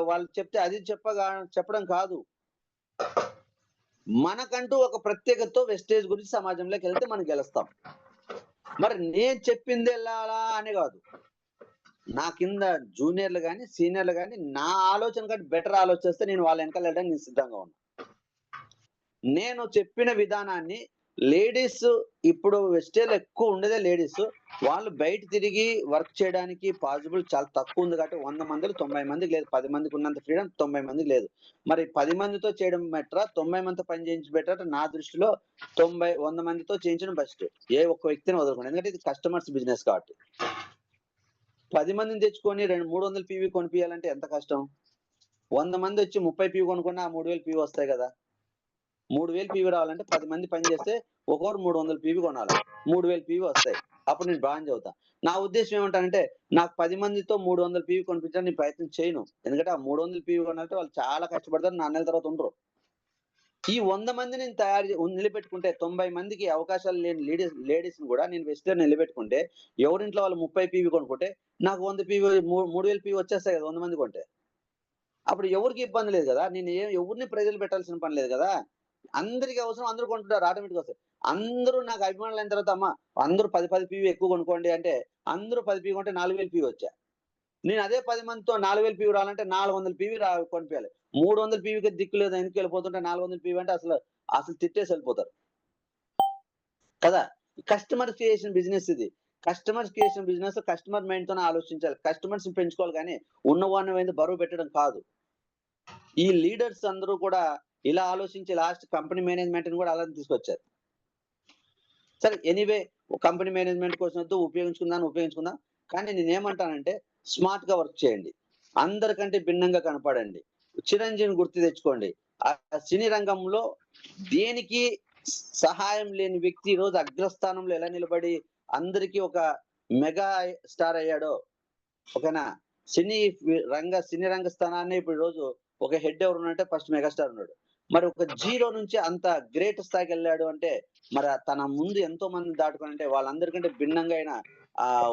వాళ్ళు చెప్తే అది చెప్పడం కాదు. మనకంటూ ఒక ప్రత్యేకతతో వెస్టేజ్ గురించి సమాజంలోకి వెళ్తే మనం గెలుస్తాం. మరి నేను చెప్పింది వెళ్ళాలా అని కాదు. నా కింద జూనియర్లు గాని, సీనియర్లు గాని నా ఆలోచన కంటే బెటర్ ఆలోచిస్తే నేను వాళ్ళ వెనకాల వెళ్ళడానికి నేను సిద్ధంగా ఉన్నా. నేను చెప్పిన విధానాన్ని లేడీస్ ఇప్పుడు వెస్టేజ్‌లో ఎక్కువ ఉండేదే లేడీస్. వాళ్ళు బయట తిరిగి వర్క్ చేయడానికి పాసిబుల్ చాలా తక్కువ ఉంది కాబట్టి 100 మందిలో 90 మందికి లేదు. 10 మందికి ఉన్నంత ఫ్రీడమ్ 90 మందికి లేదు. మరి 10 మందితో చేయడం బెటరా? 90 మందితో పని చేయించడం బెటరా? నా దృష్టిలో 100 మందితో చేయించడం బెస్ట్. ఏ ఒక్క వ్యక్తిని వదలకుండా. ఎందుకంటే ఇది కస్టమర్స్ బిజినెస్ కాబట్టి. 10 మందిని తెచ్చుకొని 300 పీవీ కొనిపియాలంటే ఎంత కష్టం? 100 మంది వచ్చి 30 పీవీ కొనుక్కున్నా ఆ 3000 పీవీ వస్తాయి కదా! 3000 పీవీ రావాలంటే 10 మంది పని చేస్తే ఒక్కొక్కరు 300 పీవీ కొనాలి. 3000 పీవీ వస్తాయి. అప్పుడు నేను బ్రాంజ్ అవుతా. నా ఉద్దేశ్యం ఏమంటానంటే నాకు 10 మందితో 300 పీవీ కొనిపించడానికి నేను ప్రయత్నం చేయను. ఎందుకంటే ఆ 300 పీవీ కొనాలంటే వాళ్ళు చాలా కష్టపడతారు. 4 నెలల తర్వాత ఉండరు. ఈ 100 మందిని నిలబెట్టుకుంటే 90 మందికి అవకాశాలు లేని లేడీస్‌ని కూడా నేను వెస్టర్న్ నిలబెట్టుకుంటే ఎవరింట్లో వాళ్ళు 30 పీవీ కొనుక్కుంటే నాకు 100 పీవీ 3000 పీవీ వచ్చేస్తాయి కదా! 100 మంది కొంటే. అప్పుడు ఎవరికీ ఇబ్బంది లేదు గదా! నేను ఎవరిని ప్రెజర్ పెట్టాల్సిన పని లేదు గదా! అందరికి అవసరం అందరూ కొంటుంటారు ఆటోమేటిక్‌గా వస్తాయి. అందరూ నాకు అభిమానులైన తర్వాత అమ్మ అందరూ 10 పీవీ ఎక్కువ కొనుక్కోండి అంటే అందరూ 10 పీవీ కొంటే 4000 పీవీ వచ్చా. నేను అదే 10 మందితో 4000 పీవీ రావాలంటే 400 పీవీ కొనిపియాలి. 300 పీవీకి దిక్కు లేదు ఎందుకెళ్ళిపోతుంటే 400 పీవీ అంటే అసలు తిట్టేసి వెళ్ళిపోతారు. కదా! కస్టమర్ క్రియేషన్ బిజినెస్ ఇది. కస్టమర్ క్రియేషన్ బిజినెస్ కస్టమర్ మైండ్‌తోనే ఆలోచించాలి. కస్టమర్స్‌ని పెంచుకోవాలి గానీ ఉన్నవాని మీద బరువు పెట్టడం కాదు. ఈ లీడర్స్ అందరూ కూడా ఇలా ఆలోచించి లాస్ట్ కంపెనీ మేనేజ్‌మెంట్‌ని కూడా అలానే తీసుకొచ్చారు. సరే ఎనీవే కంపెనీ మేనేజ్‌మెంట్ కోసం వద్దు ఉపయోగించుకుందాం. కానీ నేనేమంటానంటే స్మార్ట్‌గా వర్క్ చేయండి. అందరికంటే భిన్నంగా కనపడండి. చిరంజీవిని గుర్తు తెచ్చుకోండి. ఆ సినీ రంగంలో దేనికి సహాయం లేని వ్యక్తి ఈరోజు అగ్రస్థానంలో ఎలా నిలబడి అందరికి ఒక మెగా స్టార్ అయ్యాడో ఓకేనా? సినీ రంగ స్థానాన్ని ఇప్పుడు ఈరోజు ఒక హెడ్ ఎవరున్నారంటే ఫస్ట్ మెగాస్టార్ ఉన్నాడు. మరి ఒక జీరో నుంచి అంత గ్రేట్ స్థాయికెళ్ళాడు అంటే మరి తన ముందు ఎంతో మందిని దాటుకొనంటే వాళ్ళందరికంటే భిన్నంగా ఆయన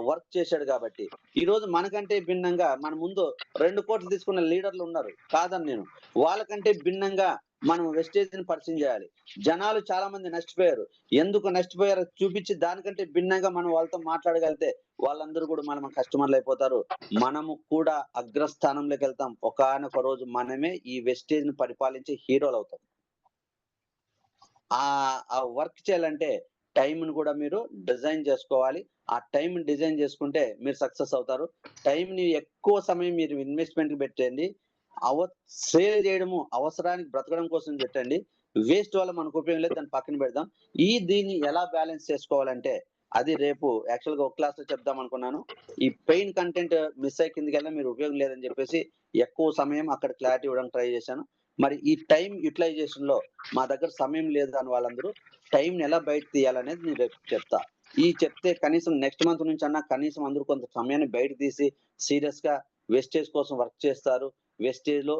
వర్క్ చేశాడు కాబట్టి ఈరోజు మనకంటే భిన్నంగా మన ముందు 2,00,00,000 తీసుకున్న లీడర్లు ఉన్నారు. కాదను నేను. వాళ్ళకంటే భిన్నంగా మనం వెస్టేజ్‌ని పరిచయం చేయాలి. జనాలు చాలా మంది నష్టపోయారు. ఎందుకు నష్టపోయారో చూపించి దానికంటే భిన్నంగా మనం వాళ్ళతో మాట్లాడగలిగితే వాళ్ళందరూ కూడా మన కస్టమర్‌లయిపోతారు. మనము కూడా అగ్రస్థానంలోకెళ్తాం. ఒకానొక రోజు మనమే ఈ వెస్టేజ్‌ని పరిపాలించే హీరోలవుతాం. ఆ వర్క్ చేయాలంటే టైమ్‌ని కూడా మీరు డిజైన్ చేసుకోవాలి. ఆ టైమ్‌ని డిజైన్ చేసుకుంటే మీరు సక్సెస్ అవుతారు. టైమ్‌ని ఎక్కువ సమయం మీరు ఇన్వెస్ట్‌మెంట్‌కి పెట్టండి. సేవ్ చేయడము అవసరానికి బ్రతకడం కోసం పెట్టండి. వేస్ట్ వల్ల మనకు ఉపయోగం లేదు. దాన్ని పక్కన పెడదాం. దీన్ని ఎలా బ్యాలెన్స్ చేసుకోవాలంటే అది రేపు యాక్చువల్‌గా ఒక క్లాస్‌లో చెప్దాం అనుకున్నాను. ఈ పెయిన్ కంటెంట్ మిస్ అయ్యి కిందకెళ్ళినా మీరు ఉపయోగం లేదని చెప్పేసి ఎక్కువ సమయం అక్కడ క్లారిటీ ఇవ్వడానికి ట్రై చేశాను. మరి ఈ టైమ్ యుటిలైజేషన్‌లో మా దగ్గర సమయం లేదు అని వాళ్ళందరూ టైమ్‌ని ఎలా బయట తీయాలనేది నేను రేపు చెప్తా. చెప్తే కనీసం నెక్స్ట్ మంత్ నుంచన్నా కనీసం అందరూ కొంత సమయాన్ని బయట తీసి సీరియస్‌గా వెస్టేజ్ కోసం వర్క్ చేస్తారు. వెస్టేజ్‌లో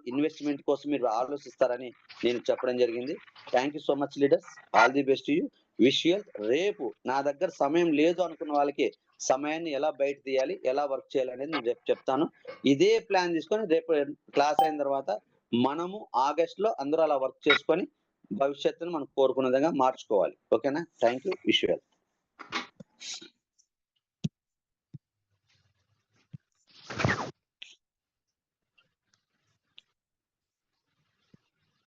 ఇన్వెస్ట్‌మెంట్ కోసం మీరు ఆలోచిస్తారని నేను చెప్పడం జరిగింది. Thank you so much leaders. All the best to you. Wish you రేపు నా దగ్గర సమయం లేదు అనుకున్న వాళ్ళకి సమయాన్ని ఎలా బయట తీయాలి, ఎలా వర్క్ చేయాలనేది నేను రేపు చెప్తాను. ఇదే ప్లాన్ తీసుకొని రేపు క్లాస్ అయిన తర్వాత మనము ఆగస్ట్‌లో అందరూ అలా వర్క్ చేసుకొని భవిష్యత్తును మనం కోరుకున్న విధంగా మార్చుకోవాలి. ఓకేనా? Thank you. Wish you all.